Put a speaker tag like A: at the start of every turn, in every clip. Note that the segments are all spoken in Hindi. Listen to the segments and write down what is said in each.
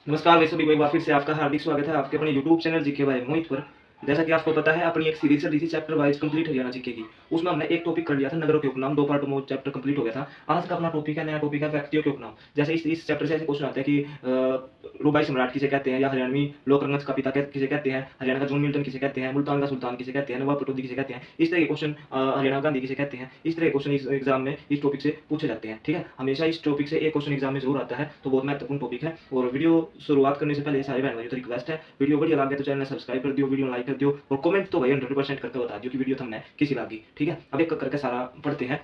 A: नमस्कार भाई सभी को एक बार फिर से आपका हार्दिक स्वागत है आपके अपने YouTube चैनल जीके बाय मोहित पर। जैसा कि आपको पता है अपनी एक सीरीज चल रही थी chapter wise complete Haryana GK की। उसमें हमने एक टॉपिक कर लिया था नगरों के उपनाम, दो पार्टों में चैप्टर कंप्लीट हो गया था। आज का अपना टॉपिक है, नया टॉपिक है व्यक्तियों के उपनाम। जैसे इस चैप्टर से ऐसे क्वेश्चन आते हैं कि रुबाई सम्राट किसे कहते हैं, या हरियाणवी लोक रंगत का पिता किसे कहते हैं, हरियाणा का जॉन मिल्टन किसे कहते हैं, मुल्तान का सुल्तान किसे कहते हैं, नवाब पटौदी किसे कहते हैं। इस तरह के क्वेश्चन हरियाणा गांधी किसे कहते हैं। इस तरह के क्वेश्चन इस एग्जाम में इस टॉपिक से पूछे जाते हैं। ठीक है, हमेशा इस टॉपिक से एक क्वेश्चन एग्जाम में जरूर आता है, तो बहुत महत्वपूर्ण टॉपिक है। और वीडियो शुरुआत करने से पहले सारे बहन भाइयों तो रिक्वेस्ट है, वीडियो बढ़िया लगे तो चैनल सब्सक्राइब कर दियो, वीडियो लाइक कर दियो और कमेंट तो भाई 100% करके बता दियो कि वीडियो तुमने किसी लगी। ठीक है, अब एक करके सारा पढ़ते हैं।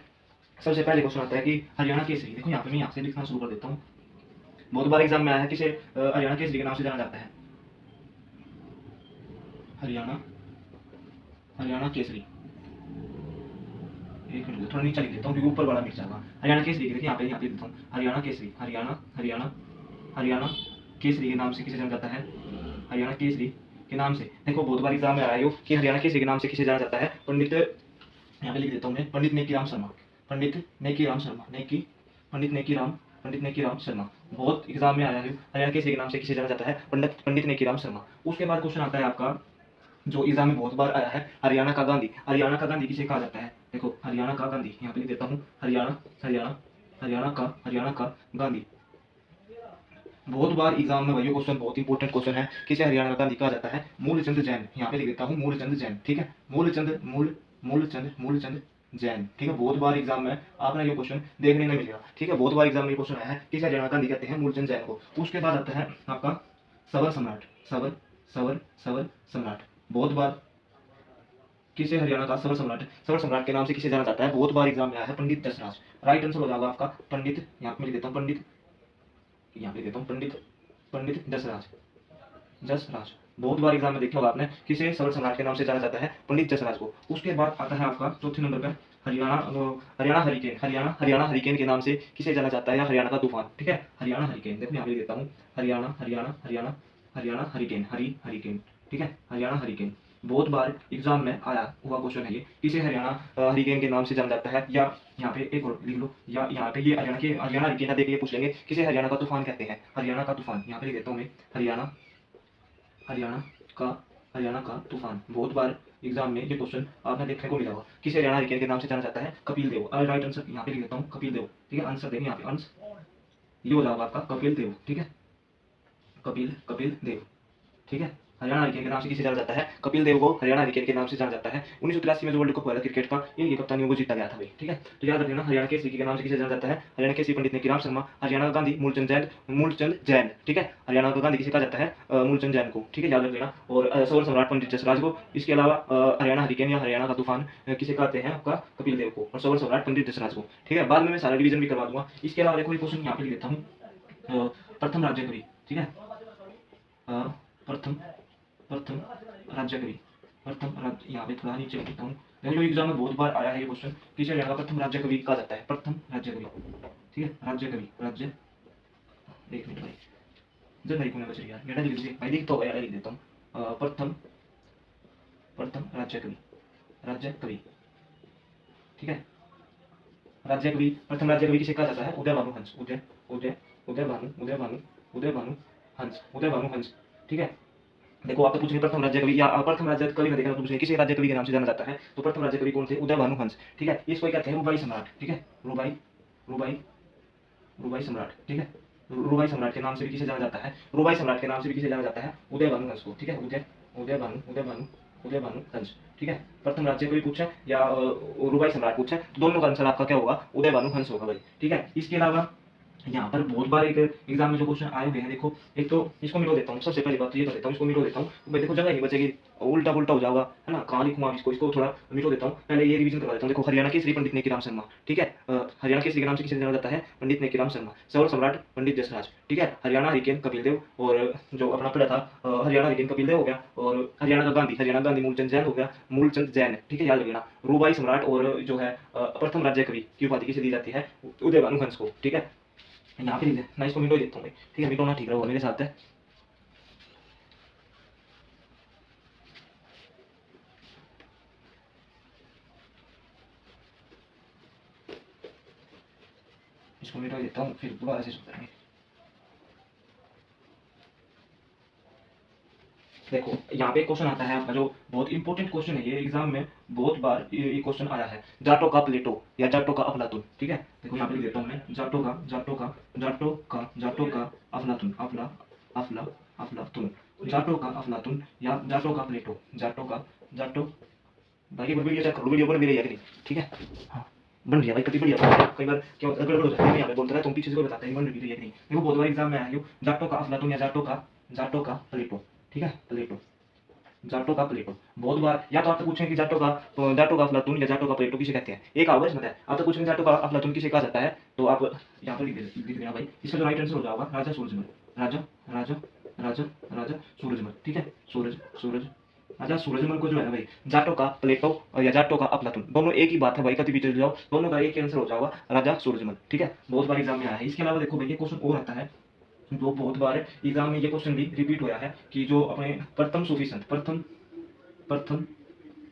A: सबसे पहले क्वेश्चन आता है कि हरियाणा केसरी। देखो यहाँ पे मैं यहाँ से लिखना शुरू कर देता हूँ। बहुत बार एग्जाम में आया है किसे हरियाणा केसरी के नाम से जाना जाता है। हरियाणा हरियाणा केसरी। एक मिनट थोड़ा नीचे लिख देता हूँ क्योंकि ऊपर बड़ा मिल जाएगा। हरियाणा केसरी देखिए यहाँ पे लिखता हूँ हरियाणा केसरी। हरियाणा हरियाणा हरियाणा केसरी के नाम से किसे जाना जाता है। हरियाणा केसरी के नाम से देखो बहुत बार एग्जाम में आया हो कि हरियाणा केसरी के नाम से किसे जाना जाता है। पंडित, यहाँ पे लिख देता हूँ मैं, पंडित नेकीराम शर्मा। पंडित नेकीराम शर्मा। पंडित नेकीराम पंडित नेकीराम शर्मा बहुत एग्जाम में आया है। हरियाणा केसरी के नाम से किसे जाना जाता है, पंडित पंडित नेकीराम शर्मा। उसके बाद क्वेश्चन आता है आपका जो एग्जाम में बहुत बार आया है, हरियाणा का गांधी। हरियाणा का गांधी किसे कहा जाता है। देखो हरियाणा का गांधी यहाँ पे लिख देता हूँ हरियाणा हरियाणा हरियाणा का गांधी। बहुत बार एग्जाम में वही क्वेश्चन बहुत इंपॉर्टेंट क्वेश्चन है, किसे हरियाणा का गांधी कहा जाता है। मूलचंद जैन। यहाँ पे लिख देता हूँ मूलचंद जैन। ठीक है, मूलचंद जैन। ठीक है, बहुत बार एग्जाम में आपने ये क्वेश्चन देखने नहीं मिलेगा। ठीक है, बहुत बार एग्जाम में ये क्वेश्चन आया है किसे हरियाणा का गांधी कहते हैं, मूलचंद जैन को। उसके बाद आता है आपका सवर सम्राट। सवर सम्राट बहुत बार किसे हरियाणा का सवर सम्राट के नाम से किसे जाना जाता है, बहुत बार एग्जाम में आया है, पंडित जसराज। राइट आंसर हो जाएगा आपका पंडित, यहाँ पे लिख देता हूँ पंडित, यहाँ पे देता हूँ पंडित पंडित जसराज। जसराज बहुत बार एग्जाम में देखा होगा आपने किसे सवर सम्राट के नाम से जाना जाता है, पंडित जसराज को। उसके बाद आता है आपका चौथे नंबर पे हरियाणा हरियाणा हरिकेन। हरियाणा हरिकेन के नाम से किसे जाना जाता है, या हरियाणा का तूफान। ठीक है, हरियाणा हरिकेन देखो यहाँ पे देता हूँ हरियाणा हरियाणा हरियाणा हरियाणा हरिकेन हरिकेन। ठीक है, हरियाणा हरिकेन बहुत बार एग्जाम में आया हुआ क्वेश्चन है ये, किसे हरियाणा हरिकेन के नाम से जाना जाता है। या यहाँ पे एक और लिख लो, या यहाँ पे ये हरियाणा हरिकेन का देखिए पूछ लेंगे किसे हरियाणा का तूफान कहते हैं। हरियाणा का तूफान यहाँ पे लिख देता हूँ मैं हरियाणा हरियाणा का हरियाणा का तूफान। बहुत बार एग्जाम में ये क्वेश्चन आपने देखने को मिला होगा, किसे हरियाणा हरिकेन के नाम से जाना जाता है, कपिल देव। राइट आंसर यहाँ पे लिख देता हूँ कपिल देव। ठीक है, आंसर देंगे यहाँ पे अंश ये हो जाएगा आपका कपिल देव। ठीक है, कपिल कपिल देव। ठीक है, हरियाणा हरिकेन के नाम से किसे जाना जाता है, कपिल देव को हरियाणा हरिकेन के नाम से जाना जाता है। 1983 में जो वर्ल्ड कप हुआ था क्रिकेट का, इनकी कप्तानियों को जीता गया था भाई। ठीक है, तो याद रखना हरियाणा के के नाम से किसे जाना जाता है, हरियाणा के पंडित नेकीराम शर्मा। हरियाणा का गांधी मूलचंद जैन। ठीक है, हरियाणा का गांधी किसे कहा जाता है, मूलचंद जैन को। ठीक है, याद रख लेना। और सौर सम्राट पंडित जसराज को। इसके अलावा हरियाणा हरिकेन या हरियाणा का तूफान किसे कहते हैं, आपका कपिल देव को, और सौर सम्राट पंडित जसराज को। ठीक है, बाद में मैं सारा रिवीजन भी करवा दूंगा। इसके अलावा देखो क्वेश्चन यहाँ पे लिख देता हूँ प्रथम राज्य कवि। ठीक है, प्रथम प्रथम राज्य कवि। प्रथम राज्य यहाँ पे थोड़ा नीचे लिखता हूँ, देखो जो एग्जाम में बहुत बार आया है ये क्वेश्चन, किसे हरियाणा का प्रथम राज्य कवि कहा जाता है, प्रथम राज्य कवि। ठीक है, राज्य कवि राज्य, एक मिनट भाई जब भाई को बच रही यार, मेरा लिख दीजिए भाई, लिख तो यार लिख देता हूँ प्रथम प्रथम राज्य कवि। ठीक है, राज्य कवि प्रथम राज्य कवि किसे कहा जाता है, उदय भानु हंस। उदय उदय उदय भानु उदय भानु उदय भानु हंस। उदय भानु हंस। ठीक है, देखो आप तो पूछेंगे प्रथम राज्य कवि या प्रथम राज्य कवि में देखना, तो पूछेंगे किसी राज्य कवि के नाम से जाना जाता है, तो प्रथम राज्य कवि कौन थे, उदय भानु हंस। ठीक है, इसको कहते हैं रुबाई सम्राट। ठीक है, रुबाई रुबाई रुबाई सम्राट। ठीक है, रुबाई सम्राट के नाम से भी किसे जाना जाता है, रुबाई सम्राट के नाम से भी किसे जाना जाता है, उदय भानु हंस को। ठीक है, उदय भानु हंस। ठीक है, प्रथम राज्य कवि पूछे या रुबाई सम्राट पूछे, तो दोनों का आंसर आपका क्या होगा, उदय भानु हंस होगा भाई। ठीक है, इसके अलावा यहाँ पर बहुत बार एक एग्जाम में जो क्वेश्चन आए हुए हैं, देखो एक तो इसको मिटो देता हूँ, सबसे पहली बात तो ये कर देता हूँ, इसको मिटो देता हूँ तो भाई देखो जगह नहीं बचेगी, उल्टा पुल्टा हो जाएगा है ना, कहाँ लिखूंगा इसको थोड़ा मिटो देता हूँ। पहले ये रिवीजन करवा देता हूँ। देखो हरियाणा के श्री पंडित नेकीराम शर्मा। ठीक है, हरियाणा के श्री के नाम से किसे जाना जाता है, पंडित नेकीराम शर्मा। सौर सम्राट पंडित जसराज। ठीक है, हरियाणा हरिकेन कपिल देव, और जो अपना पड़ा था हरियाणा हरिकेन कपिल देव हो गया, और हरियाणा का गांधी मूलचंद जैन हो गया, मूलचंद जैन। ठीक है, याद रखना। रूबाई सम्राट और जो है प्रथम राज्य कवि की उपाधि किसे दी जाती है, उदय भानु हंस को। ठीक है, यहाँ पे लिख मैं इसको मिटो देता हूँ भाई। ठीक है, मिटोना ठीक रहेगा मेरे साथ है। इसको मिटो देता हूँ, फिर दोबारा से सुधरेंगे। देखो यहाँ पे क्वेश्चन आता है आपका, जो बहुत इंपॉर्टेंट क्वेश्चन है, ये एग्जाम में बहुत बार ये क्वेश्चन आया है, जाटो का प्लेटो या जाटो का अफलातून। ठीक है, देखो यहाँ पे लिख देता हूँ मैं, जाटो का जाटो का जाटो जाटो का अफलातून, अफला अफला अफलातून, जाटो का अफलातून या जाटो का प्लेटो, जाटो का जाटो। भाई वीडियो चेक करो, वीडियो बन भी रही है कि नहीं। ठीक है, हाँ बन रही है भाई, कति बढ़िया बन रही है। कई बार क्या होता है, गड़बड़ हो जाती है, यहाँ पे बोलता है तुम पीछे से कोई बताते हैं बन रही है कि नहीं। देखो बहुत बार एग्जाम में आया है जाटो का अफलातून या जाटो का प्लेटो। ठीक है, प्लेटो, जाटो का प्लेटो। बहुत बार या तो आपसे पूछें कि जाटो का अफलातून या जाटो का प्लेटो किसे कहते हैं, एक आवाज इसमें है। आपसे पूछेंगे जाटो का अफलातून किसे कहा जाता है, तो आप यहाँ पर लिख देना भाई, इसका जो राइट आंसर हो जाएगा राजा सूरजमल, राजा राजा राजा राजा सूरजमल। ठीक है, सूरज सूरज राजा सूरजमल को जो है ना भाई, जाटो का प्लेटो और या जाटो का अफलातून दोनों एक ही बात है भाई, कभी भी चल जाओ, दोनों का एक आंसर हो जाएगा राजा सूरजमल। ठीक है, बहुत बार एग्जाम में आया है। इसके अलावा देखो भाई ये क्वेश्चन और आता है, तो बहुत बार एग्जाम में ये क्वेश्चन भी रिपीट हुआ है कि जो अपने प्रथम सूफी संत, प्रथम प्रथम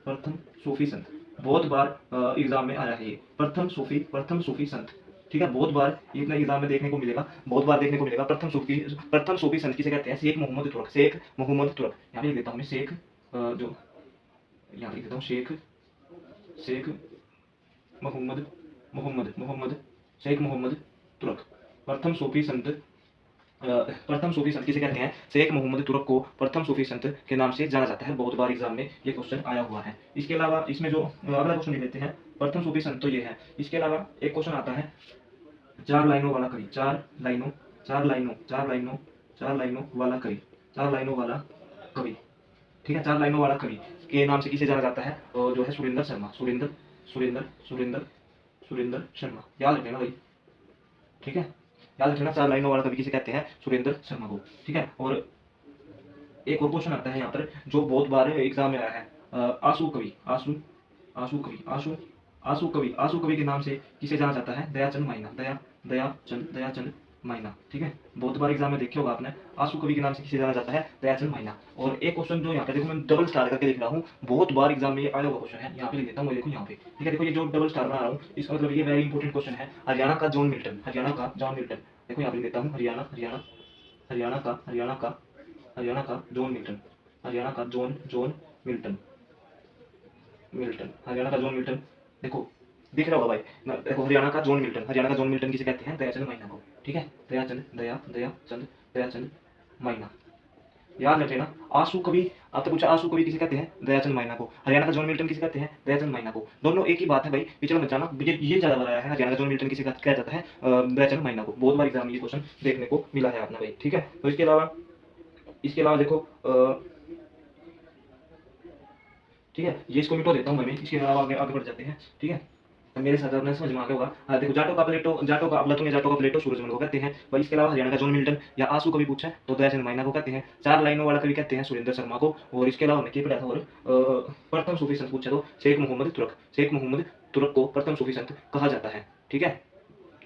A: प्रथम सूफी संत, बहुत बार एग्जाम में आया है ये, प्रथम सूफी संत। ठीक है, बहुत बार ये इतना एग्जाम में देखने को मिलेगा, बहुत बार देखने को मिलेगा। प्रथम सूफी संत किसे कहते हैं, शेख मोहम्मद तुरक, शेख मोहम्मद तुरक। यहाँ पे लिख देता हूँ मैं शेख, जो यहाँ लिख देता हूँ शेख, शेख मोहम्मद मोहम्मद मोहम्मद शेख मोहम्मद तुरक, प्रथम सूफी संत। प्रथम सूफी संत किसे कहते हैं, शेख मोहम्मद तुरक को प्रथम सूफी संत के नाम से जाना जाता है। बहुत बार एग्जाम में ये क्वेश्चन आया हुआ है। इसके अलावा इसमें जो अगला क्वेश्चन लिख लेते हैं, प्रथम सूफी संत तो ये है। इसके अलावा एक क्वेश्चन आता है, चार लाइनों वाला कवि, चार लाइनों चार लाइनों चार लाइनों चार लाइनों वाला कवि, चार लाइनों वाला कवि। ठीक है, चार लाइनों वाला कवि के नाम से किसे जाना जाता है, जो है सुरेंद्र शर्मा, सुरेंद्र सुरेंद्र सुरेंद्र सुरेंद्र शर्मा। याद रखना भाई, ठीक है, याद रखना, चार लाइनों वाला कवि किसे कहते हैं, सुरेंद्र शर्मा को। ठीक है, और एक और क्वेश्चन आता है यहाँ पर जो बहुत बार एग्जाम में आया है, आंसू कवि, आंसू आंसू कवि, आंसू कवि के नाम से किसे जाना जाता है, दयाचंद माइना, दयाचंद माइना। ठीक है, बहुत बार एग्जाम में देखे होगा आपने, आंसू कवि के नाम से किसे जाना जाता है, दयाचंद माइना। और एक क्वेश्चन जो यहाँ पे देखो मैं डबल स्टार करके लिख रहा हूँ, बहुत बार एग्जाम में ये आया हुआ क्वेश्चन है, यहाँ पे लिख देता हूँ, देखो यहाँ पे। ठीक है, देखो ये जो डबल स्टार बना रहा हूँ, इसका मतलब ये वेरी इंपॉर्टेंट क्वेश्चन है। हरियाणा का जॉन मिल्टन, हरियाणा का जॉन मिल्टन। देखो यहाँ पे लिख देता हूँ, हरियाणा हरियाणा हरियाणा का हरियाणा का हरियाणा का जॉन मिल्टन, हरियाणा का John John Milton, Milton, Haryana का जॉन मिल्टन। देखो दिख रहा होगा भाई, देखो हरियाणा का जॉन मिल्टन, हरियाणा का जॉन मिल्टन किसे कहते हैं, दयाचंद माइना को। ठीक है, दयाचंद माइना। याद रख लेना, आंसू कवि, आपसे पूछा आंसू कवि किसे कहते हैं, दयाचंद माइना को। हरियाणा का जॉन मिल्टन किसे कहते हैं, दयाचंद माइना को। दोनों एक ही बात है भाई, पिछड़ा मत जाना, ये ज्यादा बार आया है, हरियाणा का जॉन मिल्टन किसे कहा जाता है, दयाचंद माइना को। बहुत बार एग्जाम में ये क्वेश्चन देखने को मिला है अपना भाई। ठीक है, तो इसके अलावा देखो ठीक है, ये इसको मिटो देता हूँ मैं, इसके अलावा आगे आगे बढ़ जाते हैं। ठीक है, मेरे साथ अपने समझ में आ गया होगा। देखो जाटो का प्लेटो, जाटो का अफलातून या जाटो का प्लेटो सूरजमल को कहते हैं भाई। इसके अलावा हरियाणा का जॉन मिल्टन या आंसू कवि पूछा है तो दयाचंद माइना को कहते हैं। चार लाइनों वाला कवि कहते हैं सुरेंद्र शर्मा को। और इसके अलावा मैं क्या पढ़ा था, और प्रथम सूफी संत पूछा तो शेख मोहम्मद तुरक, शेख मोहम्मद तुरक को प्रथम सूफी संत कहा जाता है। ठीक है,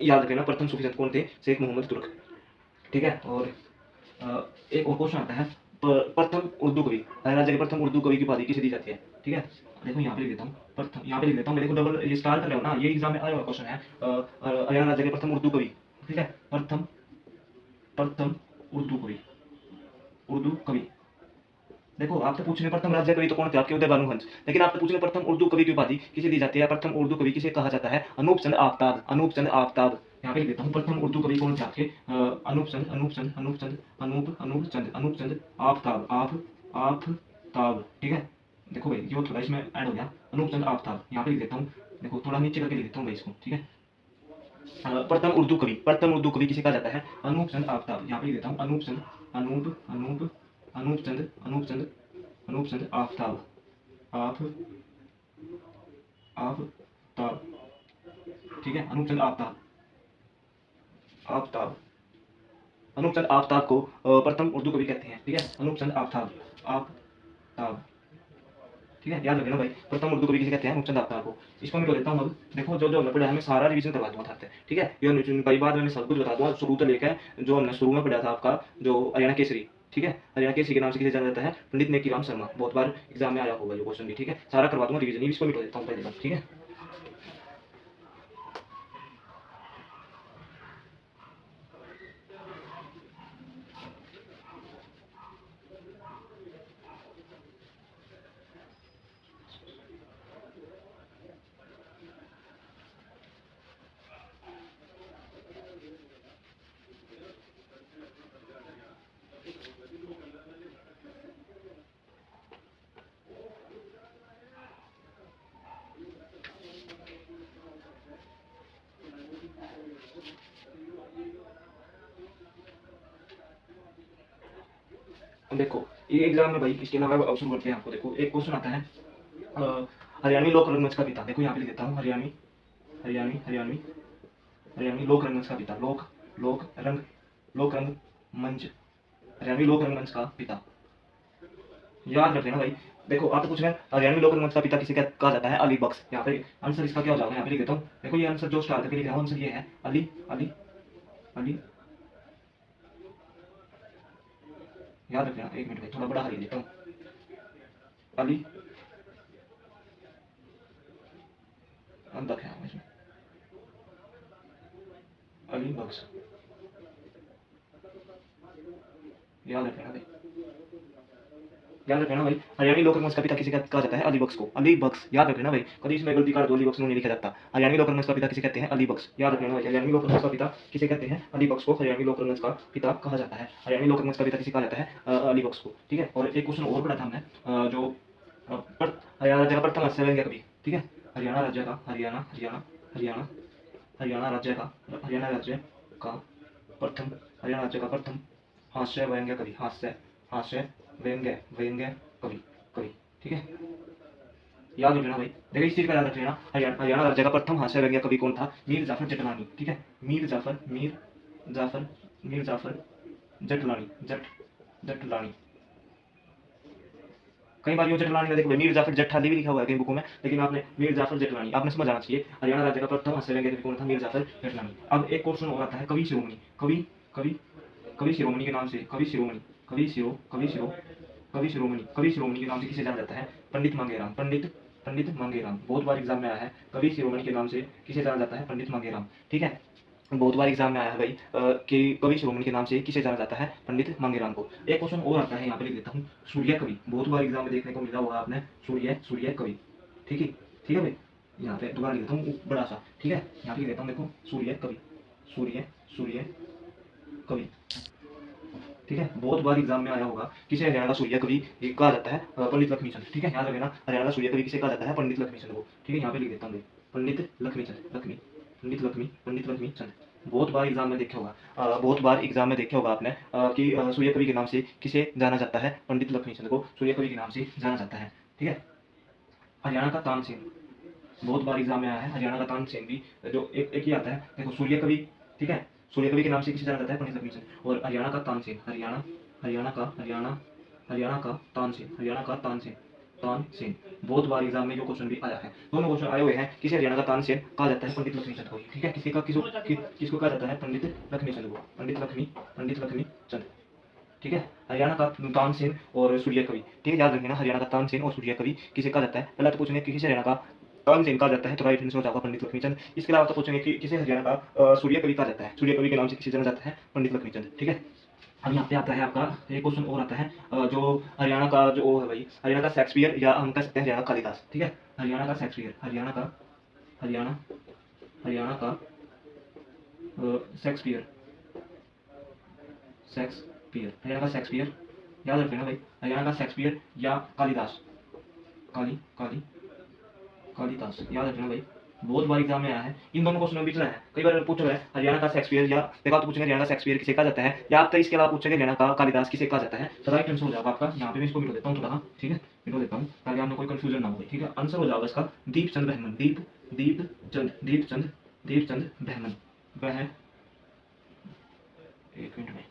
A: याद रखना, प्रथम सूफी संत कौन थे, शेख मोहम्मद तुरक। ठीक है, और एक और क्वेश्चन आता है, प्रथम उर्दू कवि, राज्य के प्रथम उर्दू कवि की उपाधि किसे दी जाती है। ठीक है, देखो यहाँ पे लिख देता हूँ, प्रथम यहाँ पे लिख देता हूँ मैं, देखो डबल ये स्टार कर रहे हो ना, ये एग्जाम में आया हुआ क्वेश्चन है, हरियाणा राज्य के प्रथम उर्दू कवि। ठीक है, प्रथम प्रथम उर्दू कवि, उर्दू कवि। देखो आपसे पूछने प्रथम राज्य कवि तो कौन थे, आपके उदय भानु हंस, लेकिन आपसे पूछने प्रथम उर्दू कवि की उपाधि किसे दी जाती है, प्रथम उर्दू कवि किसे कहा जाता है, अनूप चंद आफ्ताब, अनूप चंद आफ्ताब। यहाँ पे लिख देता हूँ, प्रथम उर्दू कवि कौन थे आपके, अनूप चंद अनूप चंद अनूप चंद अनूप अनूप चंद अनूप चंद आफ्ताब, आफ्ताब। ठीक है, देखो भाई ये थोड़ा इसमें ऐड हो गया, अनूप चंद आफ्ताब। यहाँ पे लिख देता हूँ, देखो थोड़ा नीचे करके लिख देता हूँ भाई इसको। ठीक है, प्रथम उर्दू कवि किसे कहा जाता है, अनूप चंद आफ्ताब। यहाँ पे लिख देता हूँ, अनूप चंद अनूप अनूप अनूप चंद अनूप चंद अनूप चंद आफ्ताब, आप आफ्ताब। ठीक है, अनूप चंद आफ्ताब, आफ्ताब, अनूप चंद आफ्ताब को प्रथम उर्दू कवि कहते हैं। ठीक है, अनूप चंद आफ्ताब, आफ्ताब। ठीक है, याद रखना भाई, प्रथम उर्दू कवि किसे कहते हैं, अनूप चंद आफ्ताब को। इसको मैं देता हूँ अब, देखो जो जो हमने पढ़ा है मैं सारा रिवीजन करवा दूंगा था। ठीक है, ये कई बार मैंने सब कुछ बता दूंगा शुरू से लेकर, जो हमने शुरू में पढ़ा था आपका जो हरियाणा केसरी। ठीक है, हरियाणा केसरी के नाम से किसे जाना जाता है, पंडित नेकीराम शर्मा। बहुत बार एग्जाम में आया होगा ये क्वेश्चन भी। ठीक है, सारा करवा दूंगा रिवीजन, इसको मिटा देता हूँ पहले बार। ठीक है, अब देखो ये एग्जाम में भाई इसके अलावा ऑप्शन बढ़ते हैं आपको। देखो एक क्वेश्चन आता है हरियाणवी लोक रंगमंच का पिता। देखो यहाँ पे लिख देता हूँ हरियाणवी हरियाणवी हरियाणवी हरियाणवी लोक रंगमंच का पिता। लोक रंग मंच, हरियाणवी लोक रंगमंच का पिता। याद रख लेना भाई। देखो आप तो पूछ रहे हैं हरियाणवी लोक रंगमंच का पिता किसे कहा जाता है? अली बख्श। यहाँ पे आंसर इसका क्या हो जाएगा? यहाँ पे लिख देता हूँ। देखो ये आंसर जो स्टार करके लिख रहा हूँ, आंसर ये है अली अली अली। याद रखना, एक मिनट भाई थोड़ा बड़ा हरी देता हूँ। अली अंदर है इसमें, अली बख्श। याद रखना भाई, याद रखना भाई। हरियाणवी लोक रंगमंच का पिता किसे कहा जाता है? अली बख्श को। अली बख्श याद रखना भाई, कभी इसमें गलती कर दो अली बख्श नहीं लिखा जाता। हरियाणवी लोक रंगमंच का पिता किसे कहते हैं? अली बख्श। याद रखना भाई, हरियाणवी लोक रंगमंच का पिता किसे कहते हैं? अली बख्श को हरियाणवी लोक रंगमंच का पिता कहा जाता है। हरियाणवी लोक रंगमंच का पिता किसे कहा जाता है? अली बख्श को। ठीक है। और एक क्वेश्चन और पढ़ा था हमने जो हरियाणा राज्य का प्रथम हास्य व्यंग्य कवि। ठीक है। हरियाणा राज्य का हरियाणा हरियाणा हरियाणा हरियाणा राज्य का हरियाणा राज्य का प्रथम हरियाणा राज्य का प्रथम हास्य व्यंग्य कवि। हास्य व्यंग्य व्यंग्य कवि कवि। ठीक है। याद रखना भाई। देखिए इस चीज का याद रख लेना, हरियाणा राज्य का प्रथम हास्य व्यंग्य कवि कौन था? मीर जाफर जटलानी। ठीक है। मीर जाफर जटलानी जटलानी। कई बार ये जटलानी में देखो मीर जाफर जट्ठाली भी लिखा हुआ है कई बुकों में, लेकिन आपने मीर जाफर जटलानी आपने समझ आना चाहिए। हरियाणा राज्य का प्रथम हास्य व्यंग्य कवि कौन था? मीर जाफर जटलानी। अब एक क्वेश्चन और आता है कवि शिरोमणि। कवि कवि कवि शिरोमणि के नाम से कवि शिरोमणि कवि शिरोमणि के नाम से किसे जाना जाता है? पंडित मांगेराम। पंडित मांगेराम बहुत बार एग्जाम में आया है। कवि शिरोमणि के नाम से किसे जाना जाता है? पंडित मांगेराम। ठीक है। बहुत बार एग्जाम में आया है भाई कि कवि शिरोमणि के नाम से किसे जाना जाता है? पंडित मांगेराम को। एक क्वेश्चन और आता है, यहाँ पे लिख देता हूँ सूर्य कवि। बहुत बार एग्जाम में देखने को मिला होगा आपने सूर्य कवि। ठीक है भाई। यहाँ पे दोबारा लिख देता हूँ बड़ा सा। ठीक है। यहाँ पे लिख देता हूँ देखो सूर्य कवि सूर्य कवि। ठीक है। बहुत बार एग्जाम में आया होगा किसे हरियाणा का सूर्य कवि कहा जाता है? पंडित लक्ष्मीचंद। ठीक है। याद रखना हरियाणा का सूर्य कवि किसे कहा जाता है? पंडित लक्ष्मीचंद को। ठीक है। यहाँ पे लिख देता हूँ पंडित लक्ष्मीचंद। बहुत बार एग्जाम में देखे होगा आपने कि सूर्य कवि के नाम से किसे जाना जाता है? पंडित लक्ष्मीचंद को सूर्य कवि के नाम से जाना जाता है। ठीक है। हरियाणा का तानसेन बहुत बार एग्जाम में आया है। हरियाणा का तानसेन भी जो एक ही आता है। देखो सूर्य कवि। ठीक है। सूर्य कवि के नाम से किसे जाना जाता है? पंडित लक्ष्मीचंद। और हरियाणा का तानसेन हरियाणा का तानसेन बहुत बार एग्जाम में जो क्वेश्चन भी आया है, दोनों क्वेश्चन आए हुए हैं किसे हरियाणा का तानसेन कहा जाता है? पंडित लक्ष्मीचंद को। ठीक है। किसको कहा जाता है? पंडित लक्ष्मीचंद को। पंडित लक्ष्मीचंद। ठीक है। हरियाणा का तानसेन और सूर्य कवि। ठीक है। याद रखना हरियाणा का तानसेन और सूर्य कवि किसे कहा जाता है? पहला तो पूछेंगे कि किसे हरियाणा का तानसेन कहा जाता है, तो राइट आंसर हो जाएगा पंडित लक्ष्मीचंद। इसके अलावा तो पूछेंगे कि किसे हरियाणा का सूर्य कवि कहा जाता है? सूर्य कवि के नाम से किसे जाना जाता है? पंडित लक्ष्मीचंद। ठीक है। अब यहाँ पे आता है आपका एक क्वेश्चन और आता है जो हरियाणा का जो वो है भाई, हरियाणा का शेक्सपियर या हम कह सकते हैं हरियाणा कालिदास। ठीक है। हरियाणा का शेक्सपियर हरियाणा का शेक्सपियर हरियाणा का शेक्सपियर। याद रखना भाई, हरियाणा का शेक्सपियर या कालिदास। कालिदास याद रखना भाई। बहुत बार एग्जाम में आया है, इन दोनों क्वेश्चन में बीच रहा है। कई बार पूछ रहा है हरियाणा का शेक्सपियर या देखा तो पूछेंगे हरियाणा का शेक्सपियर किसे कहा जाता है, या आप तो इसके अलावा पूछेंगे हरियाणा का कालिदास किसे कहा जाता है। तो राइट आंसर हो जाएगा आपका, यहाँ पे मैं इसको मिटा देता हूँ थोड़ा। ठीक है। मिटा देता हूँ ताकि आपने कोई कंफ्यूजन ना हो। ठीक है। आंसर हो जाएगा इसका दीपचंद बहमन। दीपचंद बहमन। वह एक मिनट में।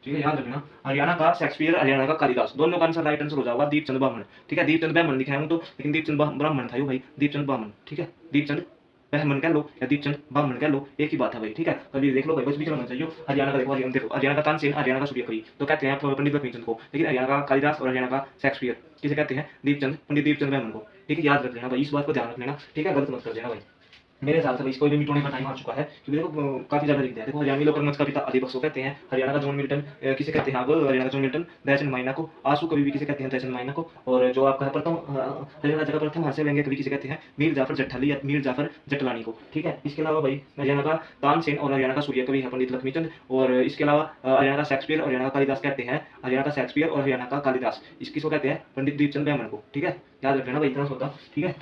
A: ठीक है। याद रखना हरियाणा का शेक्सपियर हरियाणा का कालिदास, दोनों का आंसर राइट आंसर हो जाएगा दीपचंद ब्राह्मण। ठीक है। दीपचंद बहमन लिखा है तो, लेकिन दीपचंद ब्राह्मण था भाई, दीपचंद ब्राह्मण। ठीक है। दीपचंद बहमन कह लो या दीपचंद ब्राह्मण कह लो, एक ही बात है भाई। ठीक है। कभी देख लो भाई, बस बीच में होना चाहिए। हरियाणा का देखो हरियाणा का तानसेन हरियाणा का सूर्य कवि तो कहते हैं पंडित लक्ष्मीचंद को, लेकिन हरियाणा का कालिदास और हरियाणा का शेक्सपियर किसे कहते हैं? पंडित दीपचंद बहमन को। ठीक है। याद रख लेना भाई, इस बात को ध्यान रख लेना। ठीक है। गलत मत कर देना भाई। मेरे हिसाब से इसको भी मिटाने का टाइम आ चुका है, क्योंकि देखो काफी ज्यादा लिख दिया है। देखो हरियाणवी लोक रंगमंच का पिता अली बख्श को कहते हैं। हरियाणा का जॉन मिल्टन किसे कहते हैं? आप हरियाणा का जॉन मिल्टन दयाचंद माइना को। आंसू कवि भी किसे कहते हैं? दयाचंद माइना को। और जो आपका प्रथम हरियाणा का प्रथम हास्य व्यंग्य कवि किसे कहते हैं? मीर जाफर जट्ठाली या मीर जाफर जटलानी को। ठीक है। इसके अलावा भाई हरियाणा का तानसेन और हरियाणा का सूर्य कवि है पंडित लक्ष्मीचंद। और इसके अलावा हरियाणा का शेक्सपियर और हरियाणा का कालिदास कहते हैं। हरियाणा का शेक्सपियर और हरियाणा का कालिदास इसको कहते हैं पंडित दीपचंद बहमन को। ठीक है। याद रख लेना भाई, इतना होता। ठीक है।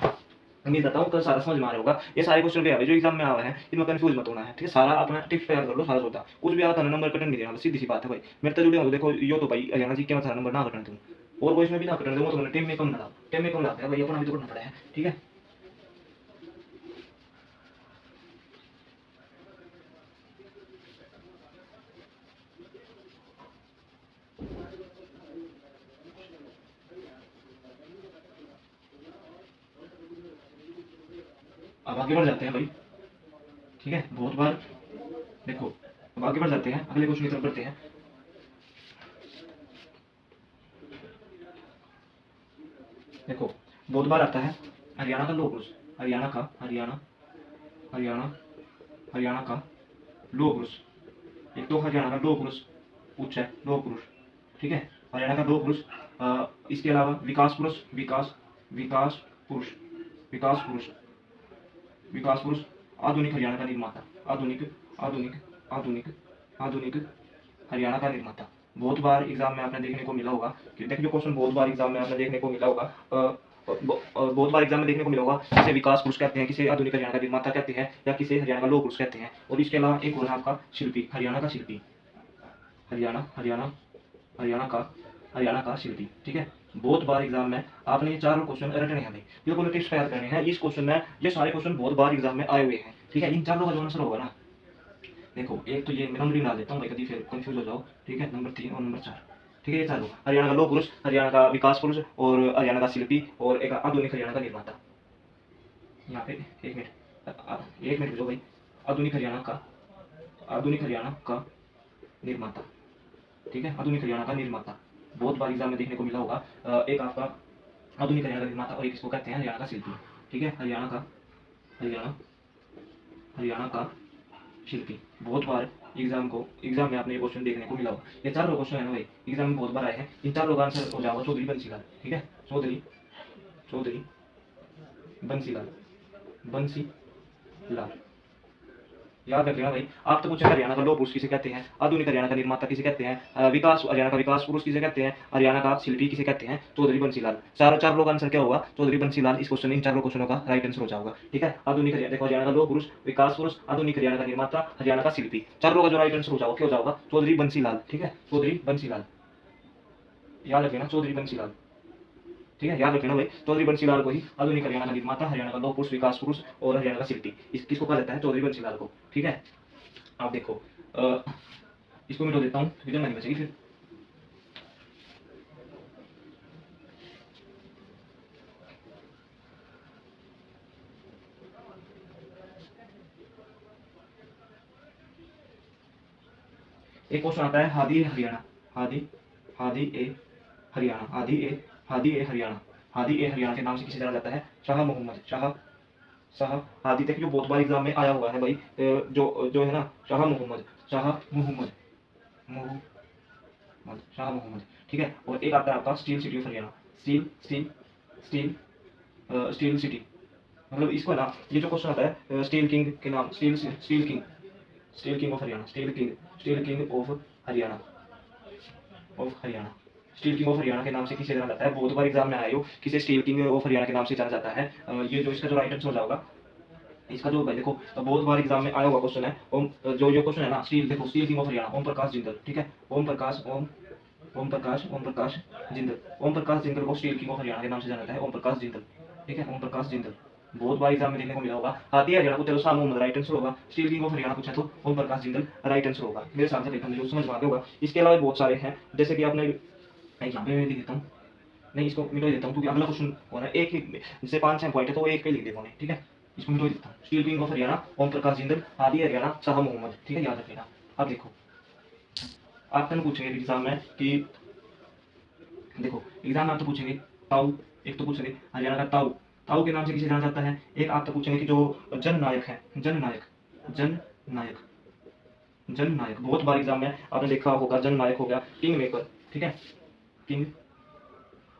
A: उम्मीद करता हूँ कल सारा समझ में आ रहा होगा। ये सारे क्वेश्चन पे जो एग्जाम में आवा है इनमें कंफ्यूज मत होना है, ठीक है। सारा अपना टिप्स तैयार कर लो, सारा होता कुछ भी आता ना नंबर कटन नहीं देना, सीधी सी बात है भाई। मेरे तो जुड़े हो देखो यो तो भाई हरियाणा जी के मैं सारा नंबर ना कटन दूँ और कोई इसमें भी ना कटन दूँ, तो मैंने टीम में कम ना टीम में कम लाते हैं भाई, अपना भी तो करना पड़ा है, ठीक है। अब आगे बढ़ जाते हैं भाई, ठीक है। बहुत बार देखो, अब आगे बढ़ जाते हैं, अगले क्वेश्चन की तरफ बढ़ते हैं। देखो बहुत बार आता है हरियाणा का लौह पुरुष, हरियाणा का हरियाणा हरियाणा हरियाणा का लौह पुरुष। एक तो हरियाणा का लौह पुरुष उच्च है, लौह पुरुष, ठीक है। हरियाणा का लौह पुरुष, इसके अलावा विकास पुरुष, विकास विकास पुरुष, विकास पुरुष, विकास पुरुष, आधुनिक हरियाणा का निर्माता, आधुनिक आधुनिक आधुनिक आधुनिक हरियाणा का निर्माता। बहुत बार एग्जाम में आपने देखने को मिला होगा कि देखिए क्वेश्चन बहुत बार एग्जाम में आपने देखने को मिला होगा, बहुत बार एग्जाम में देखने को मिला होगा, किसे विकास पुरुष कहते हैं, किसे आधुनिक हरियाणा का निर्माता कहते हैं, या किसे हरियाणा का लौह पुरुष कहते हैं। और इसके अलावा एक और है आपका शिल्पी, हरियाणा का शिल्पी, हरियाणा हरियाणा हरियाणा का शिल्पी, ठीक है। बहुत बार एग्जाम में आपने ये चारों क्वेश्चन रटने हैं भाई, बिल्कुल टिप्स तैयार करने हैं इस क्वेश्चन में। ये सारे क्वेश्चन बहुत बार एग्जाम में आए हुए हैं, ठीक है। इन चारों का जो आंसर होगा ना, देखो एक तो ये मैं नंबर डाल देता हूँ भाई, कभी फिर कंफ्यूज हो जाओ, ठीक है। नंबर 3 और नंबर 4, ठीक है। ये चारों हरियाणा का लौह पुरुष, हरियाणा का विकास पुरुष और हरियाणा का शिल्पी और एक आधुनिक हरियाणा का निर्माता। यहाँ पे एक मिनट, एक मिनट जो भाई, आधुनिक हरियाणा का, आधुनिक हरियाणा का निर्माता, ठीक है। आधुनिक हरियाणा का निर्माता बहुत बार एग्जाम में देखने को मिला होगा। एक आपका आधुनिक हरियाणा का निर्माता और एक इसको कहते हैं हरियाणा का शिल्पी, ठीक है। हरियाणा का हरियाणा हरियाणा का शिल्पी। बहुत बार एग्जाम में आपने ये क्वेश्चन देखने को मिला होगा। ये चारों क्वेश्चन है ना भाई, एग्जाम में बहुत बार आए हैं। इन चारों का आंसर हो जाएगा चौधरी बंसीलाल, ठीक है। चौधरी चौधरी बंसीलाल, बंसीलाल। याद रखिएगा भाई। आप तो पूछे हरियाणा का लौह पुरुष किसे कहते हैं, आधुनिक हरियाणा का निर्माता किसे कहते हैं, विकास हरियाणा का विकास पुरुष किसे कहते हैं, हरियाणा का शिल्पी किसे कहते हैं, चौधरी बंसीलाल। चार लोग आंसर क्या होगा, चौधरी बंसीलाल। इस क्वेश्चन इन चारों क्वेश्चनों का राइट आंसर हो जाएगा, ठीक है। आधुनिक हरियाणा, देखो हरियाणा का लौह पुरुष, विकास पुरुष, आधुनिक हरियाणा का निर्माता, हरियाणा का शिल्पी, चारों का जो राइट आंसर हो जाएगा क्या हो जाएगा, चौधरी बंसीलाल, ठीक है। चौधरी बंसीलाल, याद रखिएगा चौधरी बंसीलाल, ठीक है। याद रखना भाई, चौधरी बंसीलाल को ही आधुनिक हरियाणा का निर्माता, हरियाणा का लौह पुरुष, विकास पुरुष और हरियाणा का शिल्पी, किसको कहा जाता है, चौधरी बंसीलाल को, ठीक है। आप देखो इसको मिटा देता हूँ, विजन नहीं बचेगी फिर। एक क्वेश्चन आता है हादी ए हरियाणा, हादी हादी ए हरियाणा, हादी ए हरियाणा, हादी ए हरियाणा के नाम से किसे जाना जाता है, शाह मोहम्मद, शाह शाह हादी तक जो बहुत बार एग्जाम में आया हुआ है भाई, जो जो है ना शाह मोहम्मद, शाह मोहम्मद, मोहम्मद, शाह मोहम्मद, ठीक है। और एक आता है आपका steel city of Haryana, steel steel steel steel city. मतलब इसको ना, ये जो क्वेश्चन आता है स्टील किंग के नाम, steel king of Haryana, steel king of Haryana, of Haryana, steel king of Haryana के नाम से किसे जाना जाता है, बहुत बार एग्जाम में आया हो, किसे स्टील किंग ऑफ हरियाणा के नाम से जाना जाता है। ये जो इसका जो राइट आंसर हो जाएगा, इसका जो भाई देखो बहुत बार एग्जाम में आया हुआ क्वेश्चन है। ओम जो क्वेश्चन है ना, स्टील देखो, steel king of Haryana Om Prakash Jindal, ठीक है। ओम प्रकाश जिंदल, ओम प्रकाश जिंदल को स्टील किंग ऑफ हरियाणा के नाम से जाना जाता है, ओम प्रकाश जिंदल, ठीक है। ओम प्रकाश जिंदल बहुत बार एग्जाम में देखने को मिला होगा। हाथी हरियाणा पूछे तो शाह मोहम्मद राइट आंसर होगा, स्टील किंग ऑफ हरियाणा पूछा तो ओम प्रकाश जिंदल राइट आंसर होगा। मेरे साथ से जो समझ में आ गया होगा। इसके अलावा बहुत सारे हैं, जैसे कि आपने यहाँ पे मैं लिख देता हूँ, नहीं इसको मिटा देता हूँ क्योंकि अगला क्वेश्चन हो रहा है एक ही, जैसे 5-6 पॉइंट है तो एक पे लिख देता हूँ, ठीक है। इसको मिटा देता हूँ, steel king of Haryana Om Prakash Jindal, Hadi Haryana, Shah Mohammad, ठीक है। याद रखिएगा। अब देखो आपसे पूछेंगे एग्जाम में कि देखो एग्जाम में आप तो पूछेंगे ताऊ, एक तो पूछेंगे हरियाणा का ताऊ, ताऊ के नाम से किसे जाना जाता है। एक आप तो पूछेंगे कि जो जननायक है, जननायक, जननायक, जननायक बहुत बार एग्जाम में आपने देखा होगा, जननायक हो गया किंग मेकर, ठीक है। किंग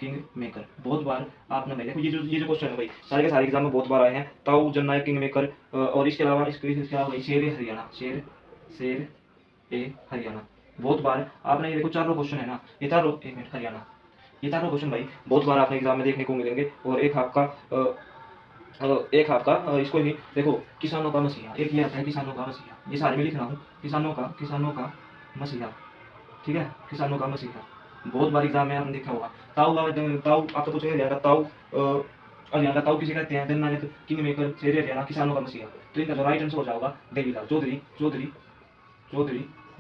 A: किंग मेकर बहुत बार आपने भाई देखो, ये जो क्वेश्चन है भाई सारे के सारे एग्जाम में बहुत बार आए हैं, ताऊ, जननायक, किंग मेकर। और इसके अलावा इसके अलावा शेर ए हरियाणा, शेर ए हरियाणा बहुत बार आपने ये देखो चारों क्वेश्चन है ना, ये चारों, एक मिनट, हरियाणा, ये चारों क्वेश्चन भाई बहुत बार आपने एग्जाम में देखने को मिलेंगे। और एक आपका एक आपका इसको ही देखो, किसानों का मसीहा, एक ये आता है किसानों का मसीहा, ये सारे में लिख रहा हूँ, किसानों का मसीहा, ठीक है, किसानों का मसीहा। बहुत बार एग्जाम में आपने देखा होगा। ताऊ आपको पूछेंगे हरियाणा का ताऊ, हरियाणा का ताऊ किसे कहते हैं? जननायक, किंग मेकर, शेर हरियाणा, किसानों का मसीहा। तो इनका जो राइट आंसर हो जाएगा देवीलाल चौधरी, चौधरी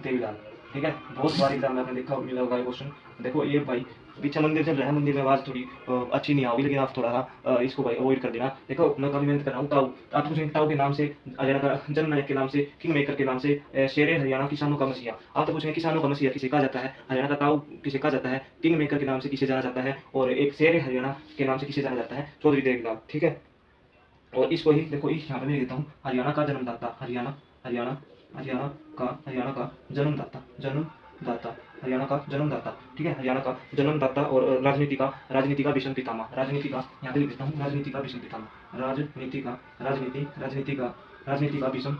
A: देवीलाल, ठीक है। बहुत बार एग्जाम में आपने देखा मिला होगा ये क्वेश्चन। देखो ये भाई पीछे मंदिर चल रहा है, मंदिर में आवाज थोड़ी अच्छी नहीं आओगी, लेकिन आप थोड़ा सा इसको भाई अवॉइड कर देना। देखो मैं काफी मेहनत कर रहा हूँ। ताऊ, आप पूछेंगे ताऊ के नाम से, हरियाणा का जननायक के नाम से, किंग मेकर के नाम से, शेर हरियाणा, किसानों का मसीहा। आप तो पूछेंगे किसानों का मसीहा किसे कहा जाता है, हरियाणा का ताऊ किसे कहा जाता है, किंग मेकर के नाम से किसे जाना जाता है, और एक शेर हरियाणा के नाम से किसे जाना जाता है? चौधरी देवीलाल, ठीक है। और इसको ही देखो, इस यहाँ पे मैं देता हूँ हरियाणा का जन्मदाता, हरियाणा हरियाणा का जन्मदाता, हरियाणा का जन्मदाता, ठीक है, हरियाणा का जन्मदाता। और राजनीति का भीष्म पितामह, राजनीति का यहाँ पे लिख देता हूँ, राजनीति का भीष्म पितामह, राजनीति का भीष्म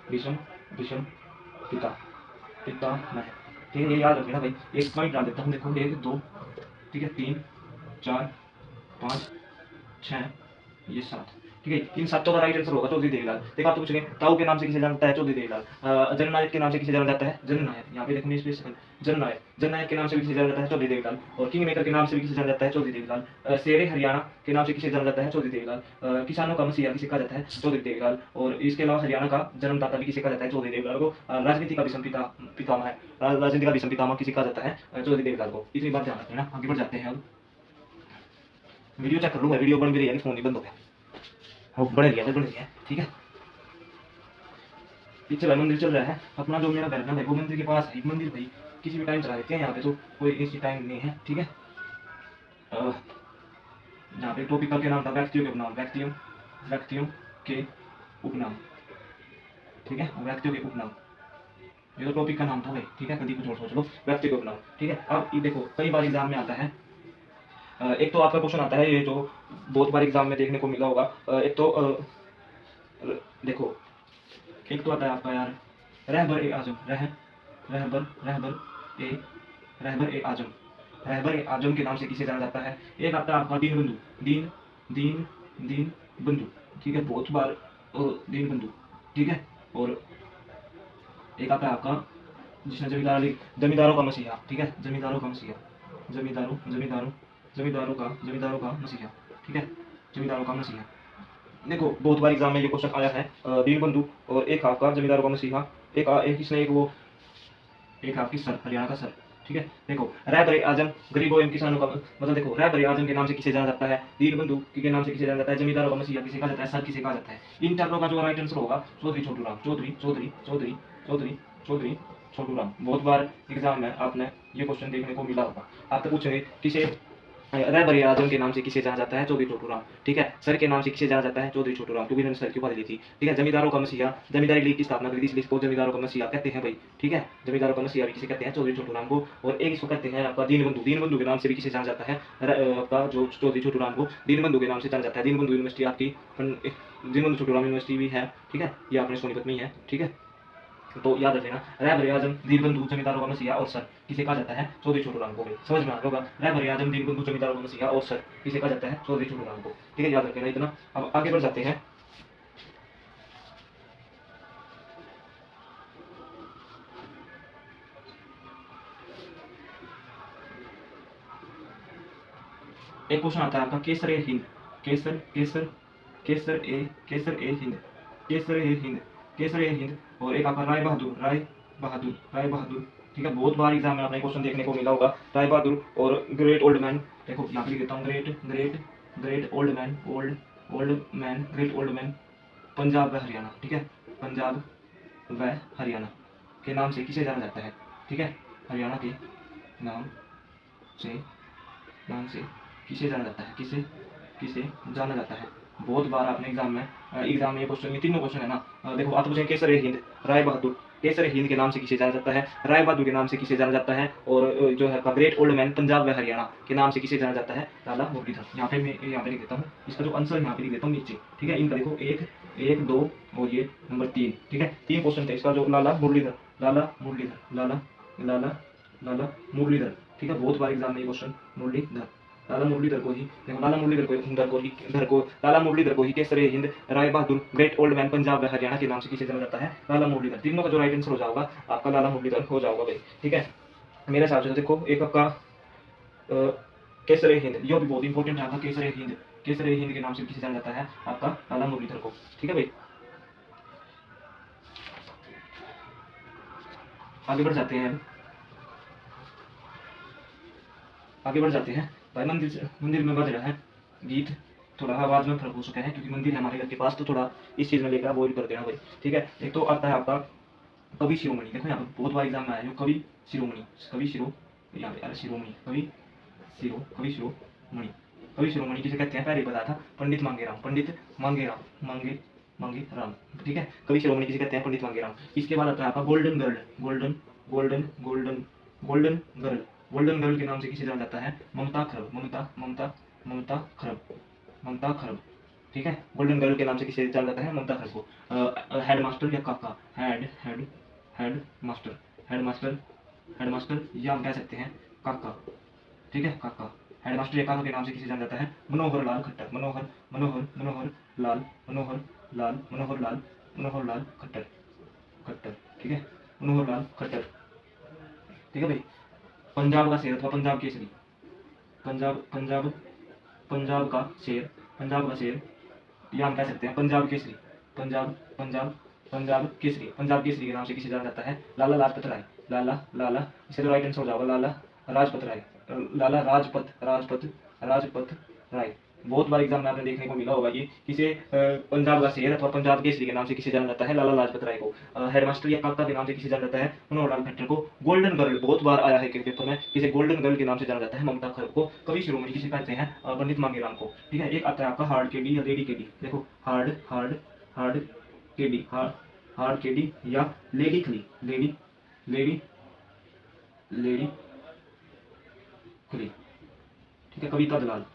A: पिता पितामह, ठीक है। ये याद रखना भाई, एक पॉइंट डाल देता हूँ। देखो 1 2, ठीक है, 3 4 5 6, ये 7, ठीक है। इन सातों का राइट आंसर होगा चौधरी देवीलाल। देखो आप तो पूछेंगे ताऊ के नाम से किसे जाना जाता है? चौधरी देवीलाल। जननायक के नाम से किसे जाना जाता है? जननायक, यहाँ पे देखो मैं स्पेस जननायक के नाम से भी किसे जाना जाता है? चौधरी देवीलाल। और किंग मेकर के नाम से भी किसे जाना जाता है? चौधरी देवीलाल। शेरे हरियाणा के नाम से किसे जाना जाता है? चौधरी देवीलाल। किसानों का मसीहा किसे कहा जाता है? चौधरी देवीलाल। और इसके अलावा हरियाणा का जन्मदाता भी किसे कहा जाता है? चौधरी देवीलाल को। राजनीति का भीष्म पितामह है, राजनीति का भीष्म पितामह किसे कहा जाता है? चौधरी देवीलाल को। इतनी बात ध्यान रखना। आगे बढ़ जाते हैं। अब वीडियो चेक कर लूंगा, वीडियो बन भी रही है, फोन नहीं बंद हो गया, हाँ बन गया, ठीक है। पीछे भाई मंदिर चल रहा है अपना, जो मेरा बैठना है वो मंदिर के पास है। मंदिर भाई किसी भी टाइम चला देते हैं, यहाँ पे तो कोई इसी टाइम नहीं है, ठीक है। यहाँ पे टॉपिकल के नाम था व्यक्तियों के उपनाम, व्यक्तियों के उपनाम, ठीक है, व्यक्तियों के उपनाम, ये तो टॉपिक का नाम था भाई, ठीक है। कभी कुछ और सोच लो, व्यक्ति के उपनाम, ठीक है। अब ये देखो कई बार एग्जाम में आता है, एक तो आपका क्वेश्चन आता है ये जो बहुत बार एग्जाम में देखने को मिला होगा। एक तो देखो, एक तो आता है आपका यार रहबर ए आजम, रहबर ए आजम, रहबर ए आजम के नाम से किसे जाना जाता है? एक आता है आपका दीन बंधु, ठीक है, बहुत बार दीन बंधु, ठीक है। और एक आता है आपका जिसने जमींदारों का मसीहा, ठीक है, जमींदारों का मसीहा, जमींदारों का मसीहा, ठीक है, जमींदारों का मसीहा। देखो बहुत बार एग्जाम में ये क्वेश्चन आया है, दीनबंधु और एक आपका जमींदारों का मसीहा, एक किसने, एक आपकी सर, हरियाणा का सर, ठीक है। देखो रहबर आजम गरीबों एवं किसानों का, मतलब देखो रहबर आजम के नाम से किसे जाना जाता है? दीनबंधु के नाम से किसे जाना जाता है? जमींदारों का मसीहा किसे कहा जाता है? सर किसे कहा जाता है? इन चारों का जो राइट आंसर होगा चौधरी छोटूराम, चौधरी छोटूराम। बहुत बार एग्जाम में आपने ये क्वेश्चन देखने को मिला होगा। आपसे पूछेंगे किसे रहबर आजम के नाम से किसे जाना जाता है? चौधरी छोटूराम, ठीक है। सर के नाम से किसे जाना जाता है? चौधरी छोटूराम, क्योंकि इन्होंने सर की उपाधि ली थी, ठीक है। जमींदारों का मसीहा, जमींदारी लीग की स्थापना करी थी, इसलिए इसको जमींदारों का मसीहा कहते हैं भाई, ठीक है। जमींदारों का मसीहा भी किसे कहते हैं? चौधरी छोटूराम को। और एक इसको कहते हैं आपका दीनबंधु के नाम से भी किसे जाना जाता है? आपका जो चौधरी छोटूराम को दीनबंधु के नाम से जाना जाता है। दीनबंधु यूनिवर्सिटी आपकी दीनबंधु छोटूराम यूनिवर्सिटी भी है, ठीक है, ये अपने सोनीपत में ही है, ठीक है। तो याद रख लेना, रहबर आजम, दीनबंधु, जमींदारों का मसीहा और सर किसे कहा जाता है? चौधरी छोटूराम को। समझ में आ होगा, रहबर आजम, दीनबंधु, जमींदारों का मसीहा और सर किसे कहा जाता है? चौधरी छोटूराम को, ठीक है, याद रख लेना इतना। अब आगे बढ़ जाते हैं। एक क्वेश्चन आता है आपका केसर ए हिंद, केसर ए हिंद। और एक आपका राय बहादुर, ठीक है। बहुत बार एग्जाम में आपने क्वेश्चन देखने को मिला होगा, राय बहादुर और ग्रेट ओल्ड मैन। देखो यहाँ पे लिख देता हूँ, ग्रेट ओल्ड मैन पंजाब व हरियाणा, ठीक है, पंजाब व हरियाणा के नाम से किसे जाना जाता है? ठीक है, हरियाणा के नाम से किसे जाना जाता है? किसे जाना जाता है? बहुत बार आपने एग्जाम में ये क्वेश्चन, ये तीनों क्वेश्चन है ना। देखो आप पूछेंगे केसर ए हिंद, राय बहादुर, केसर हिंद के नाम से किसे जाना जाता है? राय बहादुर के नाम से किसे जाना जाता है? और जो है ग्रेट ओल्ड मैन पंजाब व हरियाणा के नाम से किसे जाना जाता है? लाला मुरलीधर। यहाँ पे मैं यहाँ पे लिख देता हूँ, इसका जो आंसर यहाँ पे लिख देता हूँ नीचे, ठीक है। इनका देखो 1 2 और ये नंबर 3, ठीक है, 3 क्वेश्चन थे। इसका जो लाला मुरलीधर, ठीक है। बहुत बार एग्जाम में ये क्वेश्चन मुरलीधर, लाला मुरलीधर को ही देखो, लाला मुरलीधर को लाला मुरलीधर को ही Kesare Hind Rai Bahadur great old man Punjab व हरियाणा के नाम से किसे जाना जाता है? लाला मुरलीधर। तीनों का जो राइट आंसर हो जाएगा आपका लाला मुरलीधर हो जाएगा भाई, ठीक है। मेरे हिसाब से तो देखो एक आपका केसरे हिंद, यो भी बहुत इंपॉर्टेंट है आपका केसरे हिंद, केसरे हिंद के नाम से किसे जाना जाता है? आपका लाला मुरलीधर को, ठीक है भाई। आगे बढ़ जाते हैं, आगे बढ़ जाते हैं भाई। मंदिर में बज रहा है गीत, थोड़ा आवाज में फर्क हो सका है क्योंकि मंदिर है हमारे घर के पास, तो थोड़ा इस चीज में लेकर अवॉइड कर देना भाई, ठीक है। एक तो आता है आपका कवि शिरोमणि, देखो यहाँ पर बहुत बार एग्जाम में आया है कवि शिरोमणि, कवि शिरो, यहाँ पे अरे शिरोमणि, कवि शिरोमणि, कवि शिरोमणि किसे कहते हैं? पहले ही बताया था, पंडित मांगेराम, पंडित मांगेराम, मांगे राम, ठीक है। कवि शिरोमणि किसे कहते हैं? पंडित मांगेराम। इसके बाद आता है आपका golden girl, golden girl, golden girl के नाम से किसे जाना जाता है? ममता खरब, ममता खरब, ठीक है। गोल्डन गर्ल के नाम से किसे जाना जाता है? ममता खरब को। हेड मास्टर या काका, हेड मास्टर या हम कह सकते हैं काका, ठीक है, काका। हेडमास्टर या काका के नाम से किसे जाना जाता है? मनोहर लाल खट्टर, मनोहर लाल खट्टर, ठीक है, मनोहर लाल खट्टर, ठीक है भाई। पंजाब का शेर अथवा पंजाब केसरी, पंजाब का शेर या हम कह सकते हैं पंजाब केसरी, पंजाब केसरी के नाम से किसे जाना जाता है? लाला लाजपत राय, लाला इसे तो राइट आंसर हो जाएगा लाला राजपत राय, लाला राजपत राय। बहुत बार एग्जाम में आपने देखने को मिला होगा ये, किसे पंजाब का शेर अथवा पंजाब केसरी के नाम से किसे जाना जाता है? लाला लाजपत राय को। हेडमास्टर या काका के नाम से किसे जाना जाता है? मनोहर लाल खट्टर को। गोल्डन गर्ल बहुत बार आया है पेपर में, किसे गोल्डन गर्ल के नाम से जाना जाता है? ममता खरब को। कवि शिरोमणि किसे कहते हैं? पंडित मांगेराम को, ठीक है। एक आता है आपका हार्ड केडी या लेडी केडी, देखो हार्ड केडी या लेडी खली, लेडी खली, ठीक है। कविता दलाल,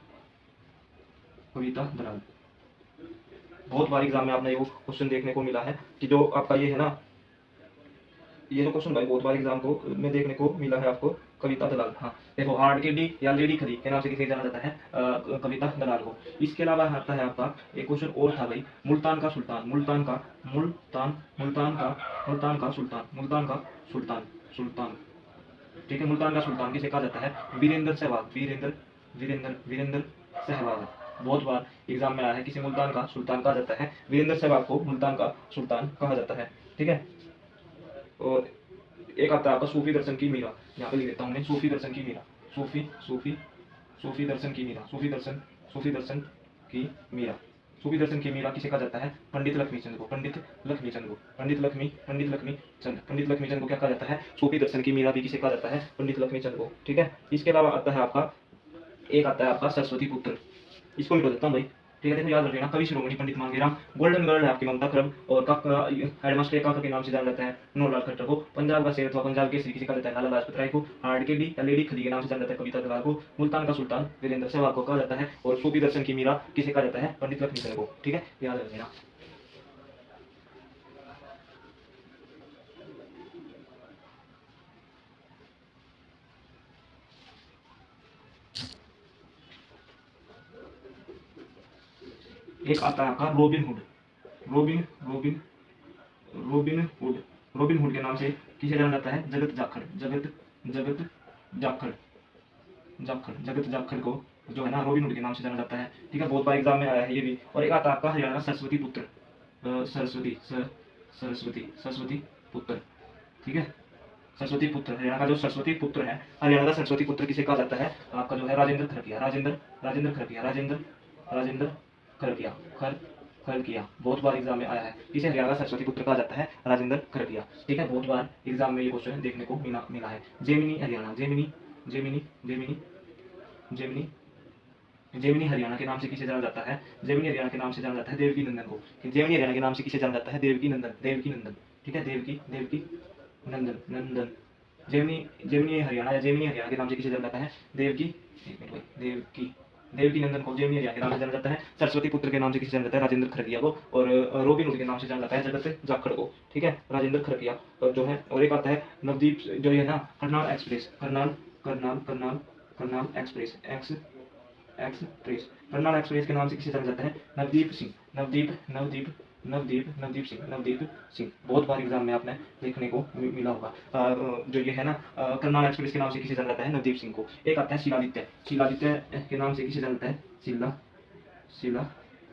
A: बहुत बार एग्जाम में आपने वो क्वेश्चन देखने को मिला है कि जो आपका ये है ना, ये जो क्वेश्चन भाई बहुत बार एग्जाम को में देखने को मिला है आपको, कविता दलाल। हाँ देखो, हार्ड केडी या लेडी खली के नाम से किसे जाना जाता है? कविता दलाल को। इसके अलावा आता है आपका एक क्वेश्चन और था भाई, मुल्तान का सुल्तान, ठीक है। मुल्तान का सुल्तान किसे कहा जाता है? वीरेंद्र सहवाग, वीरेंद्र सहवाग। बहुत बार एग्जाम में आया है, किसे मुल्तान का सुल्तान कहा जाता है? वीरेंद्र सहवाग को मुल्तान का सुल्तान कहा जाता है, ठीक है। और एक आता है आपका सूफी दर्शन की मीरा, यहाँ पे लिख देता हूँ मैं, सूफी दर्शन की मीरा, सूफी दर्शन की मीरा, सूफी दर्शन की मीरा किसे कहा जाता है? पंडित लक्ष्मीचंद को, पंडित लक्ष्मीचंद को क्या कहा जाता है? सूफी दर्शन की मीरा भी किसे कहा जाता है? पंडित लक्ष्मीचंद को, ठीक है। इसके अलावा आता है आपका एक आता है आपका सरस्वती पुत्र, इसको भी बता देता हूँ भाई, ठीक है। देखो याद रख लेना, कवि शिरोमणि पंडित मांगेराम, गोल्डन गर्ल है आपकी ममता खरब, और हेडमास्टर काका के नाम से जाना जाता है मनोहर लाल खट्टर को। पंजाब का शेर अथवा पंजाब केसरी किसे कहा जाता है? लाला लाजपत राय को। हार्ड केडी या लेडी खली के नाम से जाना जाता है कविता दलाल को। मुल्तान का सुल्तान वीरेंद्र सहवाग को कहा जाता है, और सूफी दर्शन की मीरा किसे कहा जाता है? पंडित लक्ष्मीचंद को, ठीक है, याद रख लेना। एक आता है आपका रॉबिन हुड, रॉबिन हुड के नाम से किसे जाना जाता है? जगत जाखड़ को जो है ना रॉबिन हुड के नाम से जाना जाता है, ठीक है। बहुत बार एग्जाम में आया है ये भी। और एक आता है आपका हरियाणा का सरस्वती पुत्र, सरस्वती पुत्र, ठीक है। सरस्वती पुत्र, हरियाणा का जो सरस्वती पुत्र है, हरियाणा का सरस्वती पुत्र किसे कहा जाता है? आपका जो है राजेंद्र खरकिया, बहुत बार एग्जाम में आया है, इसे हरियाणा का सरस्वती पुत्र कहा जाता है? राजेंद्र खरकिया, ठीक है। बहुत बार एग्जाम में ये क्वेश्चन देखने को मिला है। जेमिनी हरियाणा, जेमिनी हरियाणा के नाम से किसे जाना जाता है? जेमिनी हरियाणा के नाम से जाना जाता है देवकी नंदन को। जेमिनी हरियाणा के नाम से किसे जाना जाता है? देवकी नंदन, ठीक है, देवकी नंदन। जेमिनी हरियाणा के नाम से किसे जाना जाता है? देवकी नंदन को जेमिनी हरियाणा के नाम से जाना जाता है। सरस्वती पुत्र के नाम से किसे जाना जाता है? राजेंद्र खरकिया को। और रॉबिन हुड के नाम से जाना जाता है जगत जाखड़ को, ठीक है, राजेंद्र खरकिया जो है। और एक आता है नवदीप जो है ना, Karnal express, express. Karnal express के नाम से किसे जाना जाता है? नवदीप सिंह। नवदीप नवदीप नवदीप नवदीप सिंह। नवदीप सिंह बहुत बार एग्जाम में आपने देखने को मिला होगा। जो ये है ना, कर्नाल एक्सप्रेस के नाम से किसे जाना जाता है? नवदीप सिंह को। एक आता है शिलादित्य। शिलादित्य के नाम से किसे जाना जाता है? शिला शिला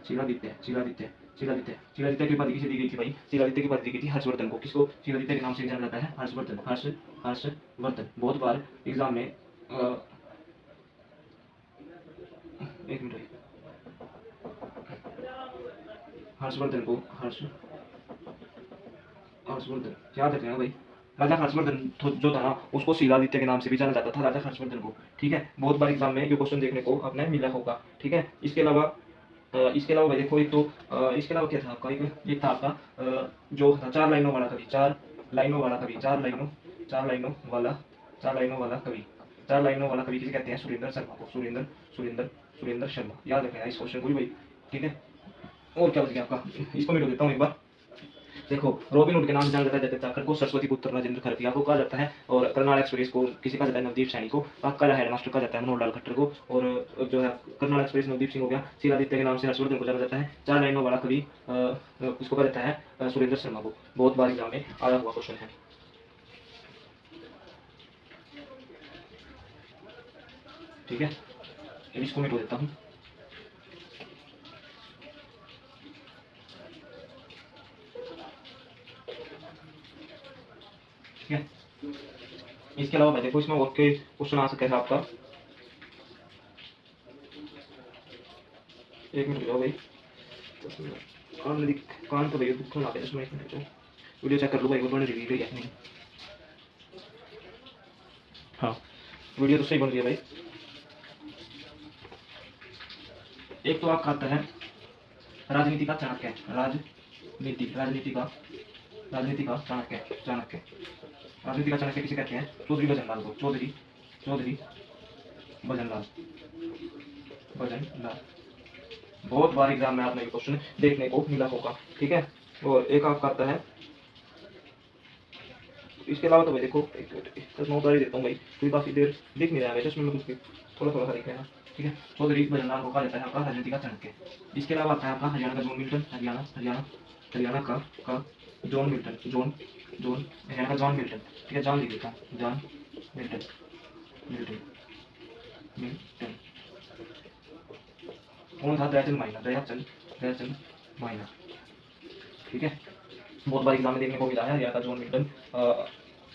A: शिलादित्य शिलादित्य शिलादित्य शिलादित्य की उपाधि किसे दी गई थी भाई? शिलादित्य की उपाधि दी गई थी हर्षवर्धन को। किसको शिलादित्य के नाम से जाना जाता है? हर्षवर्धन। हर्षवर्धन बहुत बार एग्जाम में एक मिनट, हर्षवर्धन को हर्षवर्धन याद रखना भाई। राजा हर्षवर्धन जो था ना, उसको शिलादित्य के नाम से भी जाना जाता था, राजा हर्षवर्धन को। ठीक है, बहुत बार एग्जाम में ये क्वेश्चन देखने को आपने मिला होगा। ठीक है, इसके अलावा भाई देखो, एक तो इसके अलावा क्या था आपका? एक था आपका जो था चार लाइनों वाला कवि। चार लाइनों वाला कवि। चार लाइनों वाला कवि। चार लाइनों वाला कवि किसे कहते हैं? सुरेंद्र शर्मा को। सुरेंद्र शर्मा याद रखना इस क्वेश्चन को भी भाई। ठीक है, और क्या बच गया आपका? इसको मिटा देता हूँ एक बार। देखो, रॉबिन हुड के नाम से जाना जाता है जगत जाकर को, सरस्वती पुत्र राजेंद्र खरपिया को कहा जाता है, और कर्नाल एक्सप्रेस को किसी कहा जाता है? नवदीप सैनी को। का हेडमास्टर कहा जाता है मनोहर लाल खट्टर को। और जो है कर्नाल एक्सप्रेस नवदीप सिंह हो गया। शिलादित्य के नाम से हर्षवर्धन को जाना जाता है। चार लाइनों वाला कवि इसको कहा जाता है सुरेंद्र शर्मा को। बहुत बार एग्जाम में आया हुआ क्वेश्चन है। ठीक है, इसको मिटा देता हूँ। ठीक है, इसके अलावा देखो, इसमें और के क्वेश्चन आ सकते हैं आपका। एक मिनट जाओ भाई, कान तो भैया दुख ना इसमें। एक मिनट वीडियो चेक कर लो भाई, वो रिव्यू गई है नहीं। हाँ, वीडियो तो सही बन रही है भाई। एक तो आपका आता है राजनीति का चाणक्य। राजनीति का चाणक्य। राजनीति का चाणक्य किसे कहते हैं? चौधरी भजनलाल को। चौधरी भजनलाल। बहुत बार एग्जाम में आपने ये क्वेश्चन देखने को मिला होगा। ठीक है, और एक आपका आता है, इसके अलावा तो भाई देखो, एक नोट ही देता हूँ भाई, क्योंकि काफी देर दिख नहीं रहा है चश्मे में कुछ भी, थोड़ा सा दिख रहा है। ठीक है, चौधरी भजनलाल को कहा जाता है आपका राजनीति का चाणक्य। इसके अलावा आता है आपका हरियाणा का जॉन मिल्टन। हरियाणा का जॉन मिल्टन। हरियाणा का जॉन मिल्टन। ठीक है, जॉन लिख देता हूँ, जॉन मिल्टन। कौन था? दयाचंद माइना। ठीक है, बहुत बार एग्जाम में देखने को मिला है। हरियाणा का जॉन मिल्टन,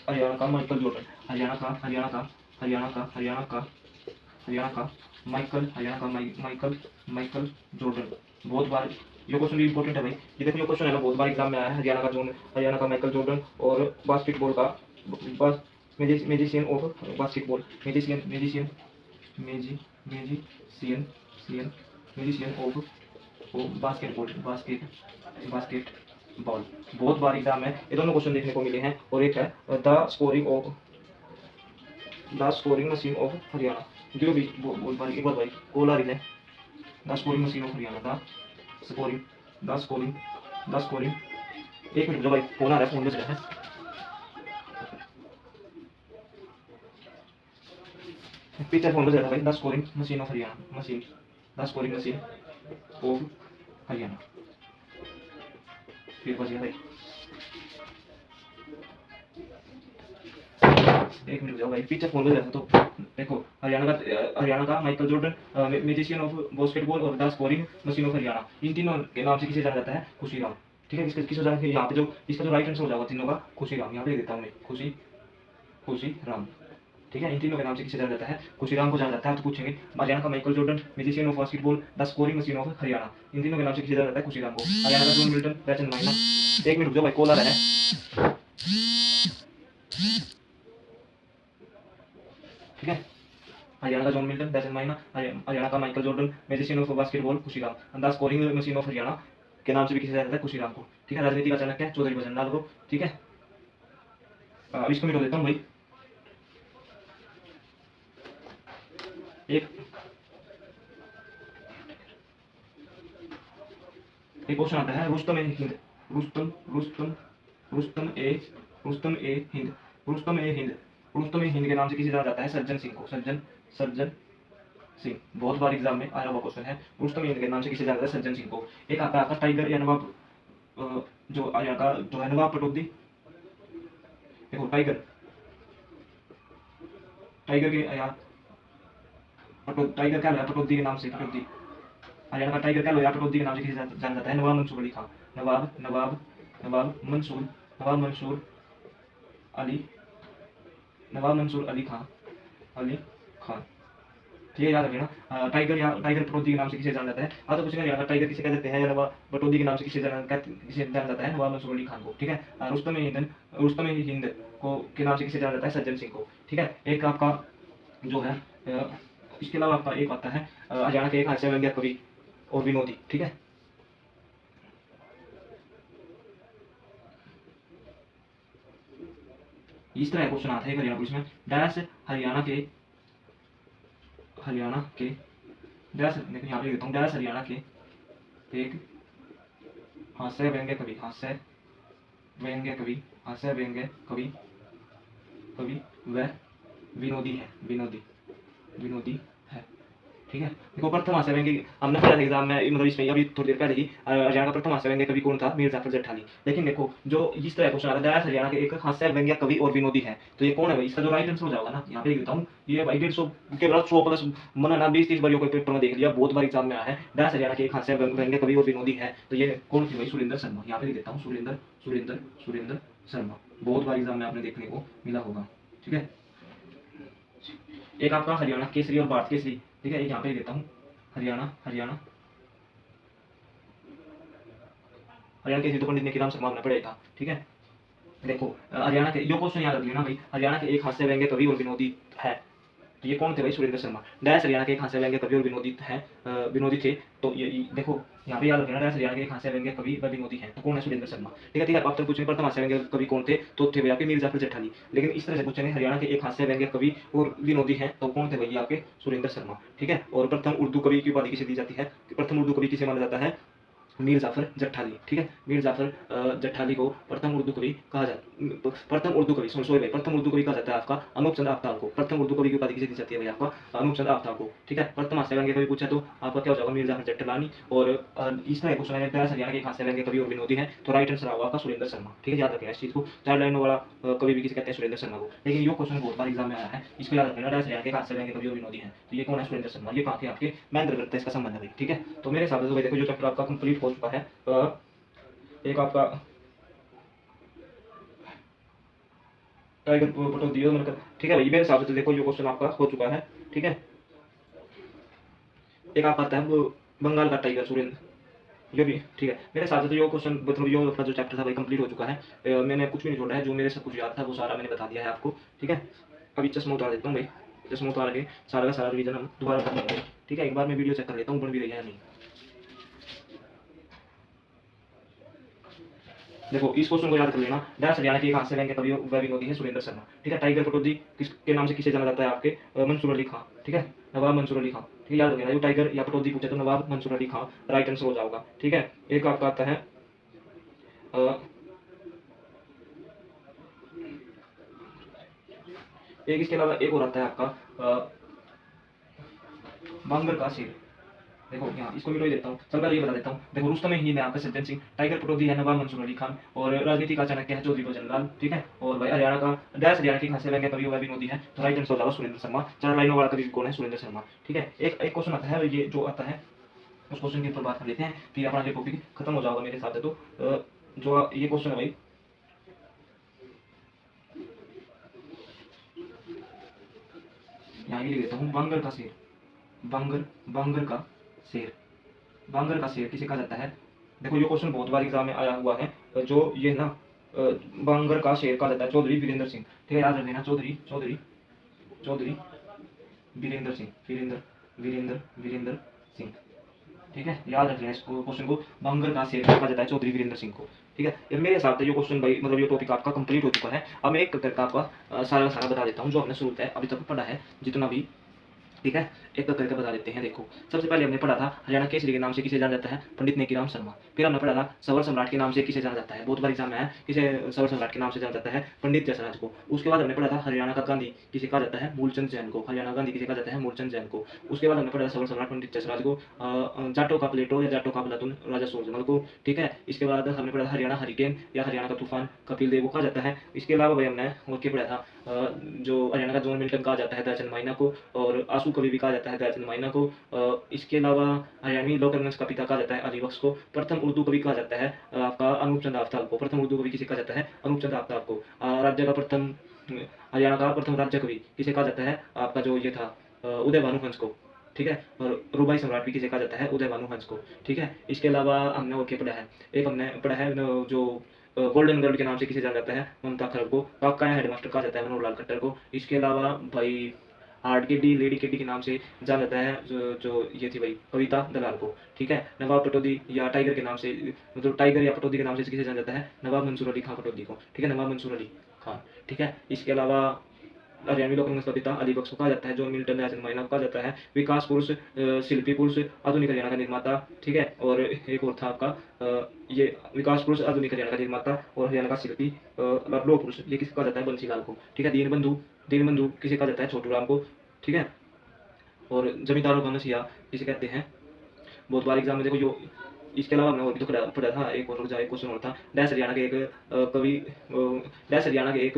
A: हरियाणा का माइकल जॉर्डन। हरियाणा का माइकल जॉर्डन। बहुत बार ये क्वेश्चन भी इंपॉर्टेंट है भाई। ये देखो, ये क्वेश्चन है ना, बहुत बार एग्जाम में आया है। हरियाणा का माइकल जॉर्डन और बास्केटबॉल का magician of basketball. Magician of basketball. बहुत बार एग्जाम में ये दोनों क्वेश्चन देखने को मिले हैं। और एक है the scoring machine of Haryana. जो भी बोल पा रही एक बार भाई, कॉल आ रही है। The scoring machine of Haryana. The scoring. एक मिनट जो भाई, फोन आ रहा है, फोन बज रहा है। पीछे फोन बज रहा है भाई। The scoring machine of Haryana. The scoring machine of Haryana. फिर बज गया भाई, एक मिनट जाओ भाई, पीछे फोन बज रहा था। तो देखो, हरियाणा का Michael Jordan, magician of basketball और the scoring machine of Haryana, इन तीनों के नाम से किसे जाना जाता है? खुशीराम। ठीक है, किस यहाँ पे जो इसका जो राइट आंसर हो जाएगा तीनों का खुशीराम। यहाँ पे देता हूँ मैं, खुशीराम। ठीक है, इन तीनों के नाम से किसे जाना जाता है? खुशीराम को जाना जाता है। तो पूछेंगे हरियाणा का Michael Jordan, magician of basketball, the scoring machine of Haryana, इन तीनों के नाम से किसे जाना जाता है? खुशीराम को। हरियाणा का जॉन मिल्टन, दयाचंद माइना। एक मिनट रुक जाओ भाई, कॉल आ रहा है। ठीक है, हरियाणा का जॉन मिल्टन, दयाचंद माइना। हरियाणा का Michael Jordan, magician of basketball, Khushiram. The scoring machine of Haryana के नाम से भी किसे जाना जाता है? खुशीराम को। ठीक है, राजनीति का चाणक्य चौधरी भजनलाल को। ठीक है, इसको मिटा देता हूँ भाई। एक क्वेश्चन आता है, रुस्तम ए हिंद। रुस्तम ए हिंद के नाम से किसे जाना जाता है? सज्जन सिंह को। सिंह, बहुत बार एग्जाम में आया हुआ क्वेश्चन है। रुस्तम हिंद के नाम से किसे जाना जाता है? सज्जन सिंह को। एक आता है आपका टाइगर या नवाब, जो यहाँ का जो है नवाब पटौदी। देखो टाइगर, टाइगर के या टाइगर क्या लो पटौदी के नाम से, पटौदी हरियाणा का टाइगर क्या लो पटौदी के नाम से किसे जाना जाता है? नवाब मंसूर अली खान। नवाब नवाब नवाब मंसूर, नवाब मंसूर अली, नवाब मंसूर अली खान, अली खान। ये याद रखिए ना। टाइगर या टाइगर पटौदी के नाम से किसे जाना जाता है? हाँ तो कुछ नहीं यार, टाइगर किसे कह देते हैं या नवाब पटौदी के नाम से किसे जाना जाता है? नवाब मंसूर अली खान को। ठीक है। रुस्तम हिंद को के नाम से किसे जाना जाता है? सज्जन सिंह को। ठीक है। एक आपका जो है इसके अलावा आपका एक आता है हरियाणा के एक हास्य व्यंग्य कवि और विनोदी। ठीक है। इस तरह क्वेश्चन आता है हरियाणा पुलिस में, डैश हरियाणा के डैश, देखो यहाँ पे लिखता हूँ, डैश हरियाणा के एक हास्य व्यंग्य कवि, हास्य व्यंग्य कवि, हास्य व्यंग्य कवि, कवि वह विनोदी है, विनोदी, विनोदी है। ठीक है। देखो प्रथम हास्य व्यंग्य हमने पढ़ा था एग्जाम में, मतलब इसमें अभी थोड़ी देर पहले ही, हरियाणा का प्रथम हास्य व्यंग्य कवि कौन था? मीर जाफर जेठानी। लेकिन देखो जो इस तरह क्वेश्चन आता है, हरियाणा के एक हास्य व्यंग्य कवि और विनोदी है, तो ये कौन है भाई? इसका जो राइट आंसर हो जाएगा ना, यहाँ पे लिख देता हूँ, ये भाई 150 के बाद 100 प्लस मना ना 20-30 बार कोई पेपर में देख लिया, बहुत बार एग्जाम में आया है। डैश हरियाणा के एक हास्य व्यंग्य कवि और विनोदी है, तो ये कौन थी भाई? सुरेंद्र शर्मा। यहाँ पे लिख देता हूँ, सुरेंद्र सुरेंद्र सुरेंद्र शर्मा। बहुत बार एग्जाम में आपने देखने को मिला होगा। ठीक है। एक आपका हरियाणा केसरी और भारत केसरी। ठीक है। एक यहाँ पे देता हूँ, हरियाणा हरियाणा हरियाणा केसरी तो पंडित नेकीराम शर्मा ने पढ़ा था। ठीक है। देखो हरियाणा के जो क्वेश्चन याद रख लेना भाई, हरियाणा के एक हास्य व्यंग्य कवि और विनोदी है, तो ये कौन थे भाई? सुरेंद्र शर्मा। डैश हरियाणा के एक हास्य व्यंग्य कवि और विनोदी है, विनोदी थे, तो ये देखो यहाँ पे याद रखना, डैश हरियाणा के एक हास्य व्यंग्य कवि व विनोदी है, तो कौन है? सुरेंद्र शर्मा। ठीक है। ठीक है। आप तक पूछेंगे प्रथम हास्य व्यंग्य कवि कौन थे, तो थे भाई आपके मीर जाफर जेठानी। लेकिन इस तरह से पूछेंगे हरियाणा के एक हास्य व्यंग्य कवि और विनोदी हैं, तो कौन थे भाई? आपके सुरेंद्र शर्मा। ठीक है। और प्रथम उर्दू कवि की उपाधि किसे दी जाती है? प्रथम उर्दू कवि किसे माना जाता है? मीर जाफर जट्ठाली। ठीक है। मीर जाफर जट्ठाली को प्रथम उर्दू कवि कहा जाता, प्रथम उर्दू कवि सॉरी भाई, प्रथम उर्दू कवि कहा जाता है आपका अनूप चंद आफ्ताब को। प्रथम उर्दू कवि की उपाधि किसे दी जाती है भाई? आपका अनूप चंद आफ्ताब को। ठीक है। प्रथम हास्य व्यंग्य कवि पूछा तो आपका क्या हो जाएगा? मीर जाफर जट्टानी। और इस तरह क्वेश्चन है, हरियाणा के हास्य व्यंग्य कवि और विनोदी है, तो राइट आंसर होगा आपका सुरेंद्र शर्मा। ठीक है। याद रखना इस चीज को, 4 लाइनों वाला कवि भी किसे कहते हैं? सुरेंद्र शर्मा को। लेकिन ये क्वेश्चन बहुत बार एग्जाम में आया है, इसको याद रखना, हरियाणा के हास्य व्यंग्य कवि और विनोदी है, तो ये कौन है? सुरेंद्र शर्मा। ये कहाँ के? आपके महेंद्र करते हैं इसका संबंध है भाई। ठीक है। तो मेरे हिसाब से देखो जो चैप्टर आपका कंप्लीट हो चुका है, एक आपका टाइगर पटौदी मतलब। ठीक है भाई, मेरे हिसाब से देखो ये क्वेश्चन आपका हो चुका है। ठीक है। एक आपका आता है वो बंगाल का टाइगर सुरेंद्र, ये भी ठीक है। मेरे हिसाब से तो ये क्वेश्चन मतलब ये अपना जो चैप्टर था भाई कंप्लीट हो चुका है। मैंने कुछ भी नहीं छोड़ा है, जो मेरे सब कुछ याद था वो सारा मैंने बता दिया है आपको। ठीक है। अभी चश्मा उतार देता हूँ भाई, चश्मा उतार के सारा का सारा रिवीजन हम दोबारा कर लेंगे। ठीक है। एक बार मैं वीडियो चेक कर लेता हूँ बन भी रही है या नहीं। देखो इस क्वेश्चन को याद कर लेना, डैश हरियाणा के एक हास्य व्यंग्य कवि व विनोदी है सुरेंद्र शर्मा। ठीक है। टाइगर पटौदी किसके नाम से किसे जाना जाता है? आपके मंसूर अली खान। ठीक है। नवाब मंसूर अली खान। ठीक है। याद रखना, जो टाइगर या पटौदी पूछे तो नवाब मंसूर अली खान राइट आंसर हो जाएगा। ठीक है। एक आपका आता है एक इसके अलावा एक और आता है आपका बांगर का शेर। देखो यहाँ इसको भी तो देता हूँ, चलकर ये बता देता हूँ। देखो रुस्तम हिंद है आपका सज्जन सिंह, टाइगर पटौदी है नवाब मंसूर अली खान, और राजनीति का चाणक्य है चौधरी बजनलाल। ठीक है। और भाई हरियाणा का डैश हरियाणा की हास्य व्यंग्य कवि व विनोदी है, तो राइट आंसर हो जाएगा सुरेंद्र शर्मा। 4 लाइनों वाला कवि कौन है? सुरेंद्र शर्मा। ठीक है। एक क्वेश्चन आता है, ये जो आता है उस क्वेश्चन के ऊपर बात कर लेते हैं, फिर अपना ये टॉपिक खत्म हो जाएगा मेरे हिसाब से। तो जो ये क्वेश्चन है भाई, यहाँ लिख देता हूँ, बांगर का शेर। बांगर का शेर, बांगर का शेर किसे कहा जाता है? देखो ये क्वेश्चन बहुत बार एग्जाम में आया हुआ है, जो ये ना बांगर का शेर कहा जाता है चौधरी वीरेंद्र सिंह। ठीक है। याद रख लेना, चौधरी चौधरी चौधरी वीरेंद्र सिंह, वीरेंद्र सिंह। ठीक है। याद रख लेना इस क्वेश्चन को, बांगर का शेर कहा जाता है चौधरी वीरेंद्र सिंह को। ठीक है। ये मेरे हिसाब से ये क्वेश्चन भाई मतलब ये टॉपिक आपका कंप्लीट हो चुका है। अब मैं एक करके आपका सारा बता देता हूँ, जो हमने शुरू है अभी तक पढ़ा है जितना भी ठीक है, एक एक करके बता देते हैं। देखो, सबसे पहले हमने पढ़ा था हरियाणा केसरी के नाम से किसे जाना जाता है, पंडित नेकीराम शर्मा। फिर हमने पढ़ा था सवर सम्राट के नाम से किसे जाना जाता है, बहुत बार एग्जाम में है, किसे सवर सम्राट के नाम से जाना जाता है, पंडित जसराज को। उसके बाद हमने पढ़ा था हरियाणा का गांधी किसे कहा जाता है, मूलचंद जैन को। हरियाणा गांधी किसे कहा जाता है, मूलचंद जैन को। उसके बाद हमने पढ़ा सवर सम्राट पंडित जसराज को, जाटों का प्लेटो या जाटों का प्लातून राजा सूरजमल को। ठीक है, इसके बाद हमने पढ़ा हरियाणा हरिकेन या हरियाणा का तूफान कपिल देव को कहा जाता है। इसके अलावा भाई हमने और क्या पढ़ा था, जो हरियाणा का जॉन मिल्टन कहा जाता है दयाचंद माइना को, और आंसू कवि भी कहा जाता है दयाचंद माइना को। इसके अलावा हरियाणवी लोक रंगमंच का पिता कहा जाता है अली बख्श को। प्रथम उर्दू कवि कहा जाता है आपका अनूप चंद आफ्ताब को। प्रथम उर्दू कवि किसे कहा जाता है, अनूप चंद आफ्ताब को। राज्य का प्रथम हरियाणा का प्रथम राज्य कवि किसे कहा जाता है, आपका जो ये था उदय भानु हंस को। ठीक है, और रुबाई सम्राट भी किसे कहा जाता है, उदय भानु हंस को। ठीक है, इसके अलावा हमने और क्या पढ़ा है, एक हमने पढ़ा है जो गोल्डन गर्ल के नाम से किसे जाना जाता है, ममता खरब को। काका हेडमास्टर कहा जाता है मनोहर लाल खट्टर को। इसके अलावा भाई हार्ड केडी लेडी केडी के नाम से जाना जाता है जो ये थी भाई कविता दलाल को। ठीक है, नवाब पटौदी या टाइगर के नाम से, मतलब टाइगर या पटौदी के नाम से किसे जाना जाता है, नवाब मंसूर अली खान पटौदी को। ठीक है, नवाब मंसूर अली खान। ठीक है, इसके अलावा हरियाणवी लोक रंगमंच का पिता अली बख्श को कहा जाता है, जॉन मिल्टन दयाचंद माइना को कहा जाता है, विकास पुरुष शिल्पी पुरुष आधुनिक हरियाणा का निर्माता। ठीक है, और एक और था आपका ये विकास पुरुष आधुनिक हरियाणा का निर्माता और हरियाणा का शिल्पी लौह पुरुष, ये किसे कहा जाता है, बंसीलाल को। ठीक है, दीनबंधु किसे कहा जाता है, छोटू राम को। ठीक है, और जमींदारों का मसीहा किसे कहते हैं, बहुत बार एग्जाम में देखो जो। इसके अलावा हमने और भी तो पढ़ा था, एक और एक क्वेश्चन और था, डैश हरियाणा के एक कवि डैश हरियाणा के एक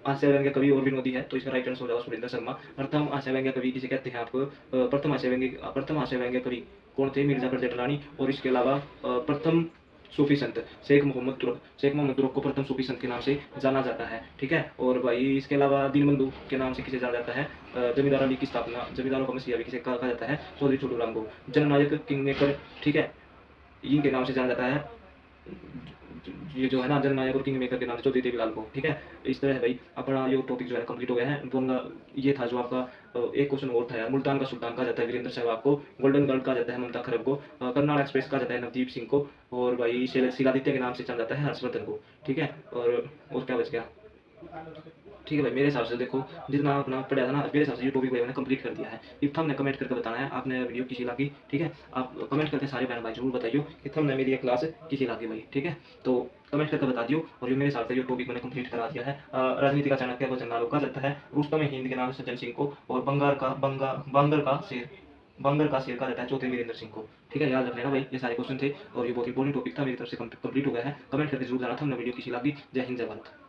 A: हास्य व्यंग्य कवि और विनोदी है, तो इसका राइट आंसर हो जाएगा सुरेंद्र शर्मा। प्रथम हास्य व्यंग्य कवि किसे कहते हैं आपको, प्रथम हास्य व्यंग्य कवि कौन थे, मिर्जापुर जेठलानी। और इसके अलावा प्रथम सूफी संत शेख मोहम्मद तुरक को प्रथम सूफी संत के नाम से जाना जाता है। ठीक है, और भाई इसके अलावा दीनबंधु के नाम से किसे जाना जाता है, जमींदार अली की स्थापना, जमींदारों का मसीहा भी किसे कहा जाता है, चौधरी छोटू राम को। जननायक किंग मेकर, ठीक है, इनके नाम से जाना जाता है, ये जो है ना जननायक और किंग मेकर के नाम से चौधरी देवीलाल को। ठीक है, इस तरह है भाई अपना ये टॉपिक जो है कंप्लीट हो गया है। ये था जो आपका एक क्वेश्चन और था यार, मुल्तान का सुल्तान कहा जाता है वीरेंद्र सहवाग को, गोल्डन गर्ल कहा जाता है ममता खरब को, कर्नाल एक्सप्रेस कहा जाता है नवदीप सिंह को, और भाई शिलादित्य के नाम से जाना जाता है हर्षवर्धन को। ठीक है, और क्या बच गया। ठीक है भाई, मेरे हिसाब से देखो जितना अपना पढ़ा था ना, मेरे हिसाब से ये टॉपिक मैंने कंप्लीट कर दिया है। इफ हमने कमेंट करके बताना है आपने वीडियो किसी लगी। ठीक है, आप कमेंट करके सारे बहन भाई जरूर बताइए कि हमने मेरी ये क्लास किसी लगी भाई। ठीक है, तो कमेंट करके बता दियो। और ये मेरे हिसाब से ये टॉपिक मैंने कंप्लीट करा दिया है। राजनीति का चाणक्य को चंद्रालो कहा जाता है, रुस्तम हिंद के नाम से सज्जन सिंह को, और बंगर का शेर कहा जाता है चौधरी वीरेंद्र सिंह को। ठीक है, याद रख लेना भाई, ये सारे क्वेश्चन थे और ये बहुत इंपॉर्टेंट टॉपिक था, मेरी तरफ से कंप्लीट हो गया है। कमेंट करके जरूर जाना था हमने वीडियो किसी लगी। जय हिंद जय भारत।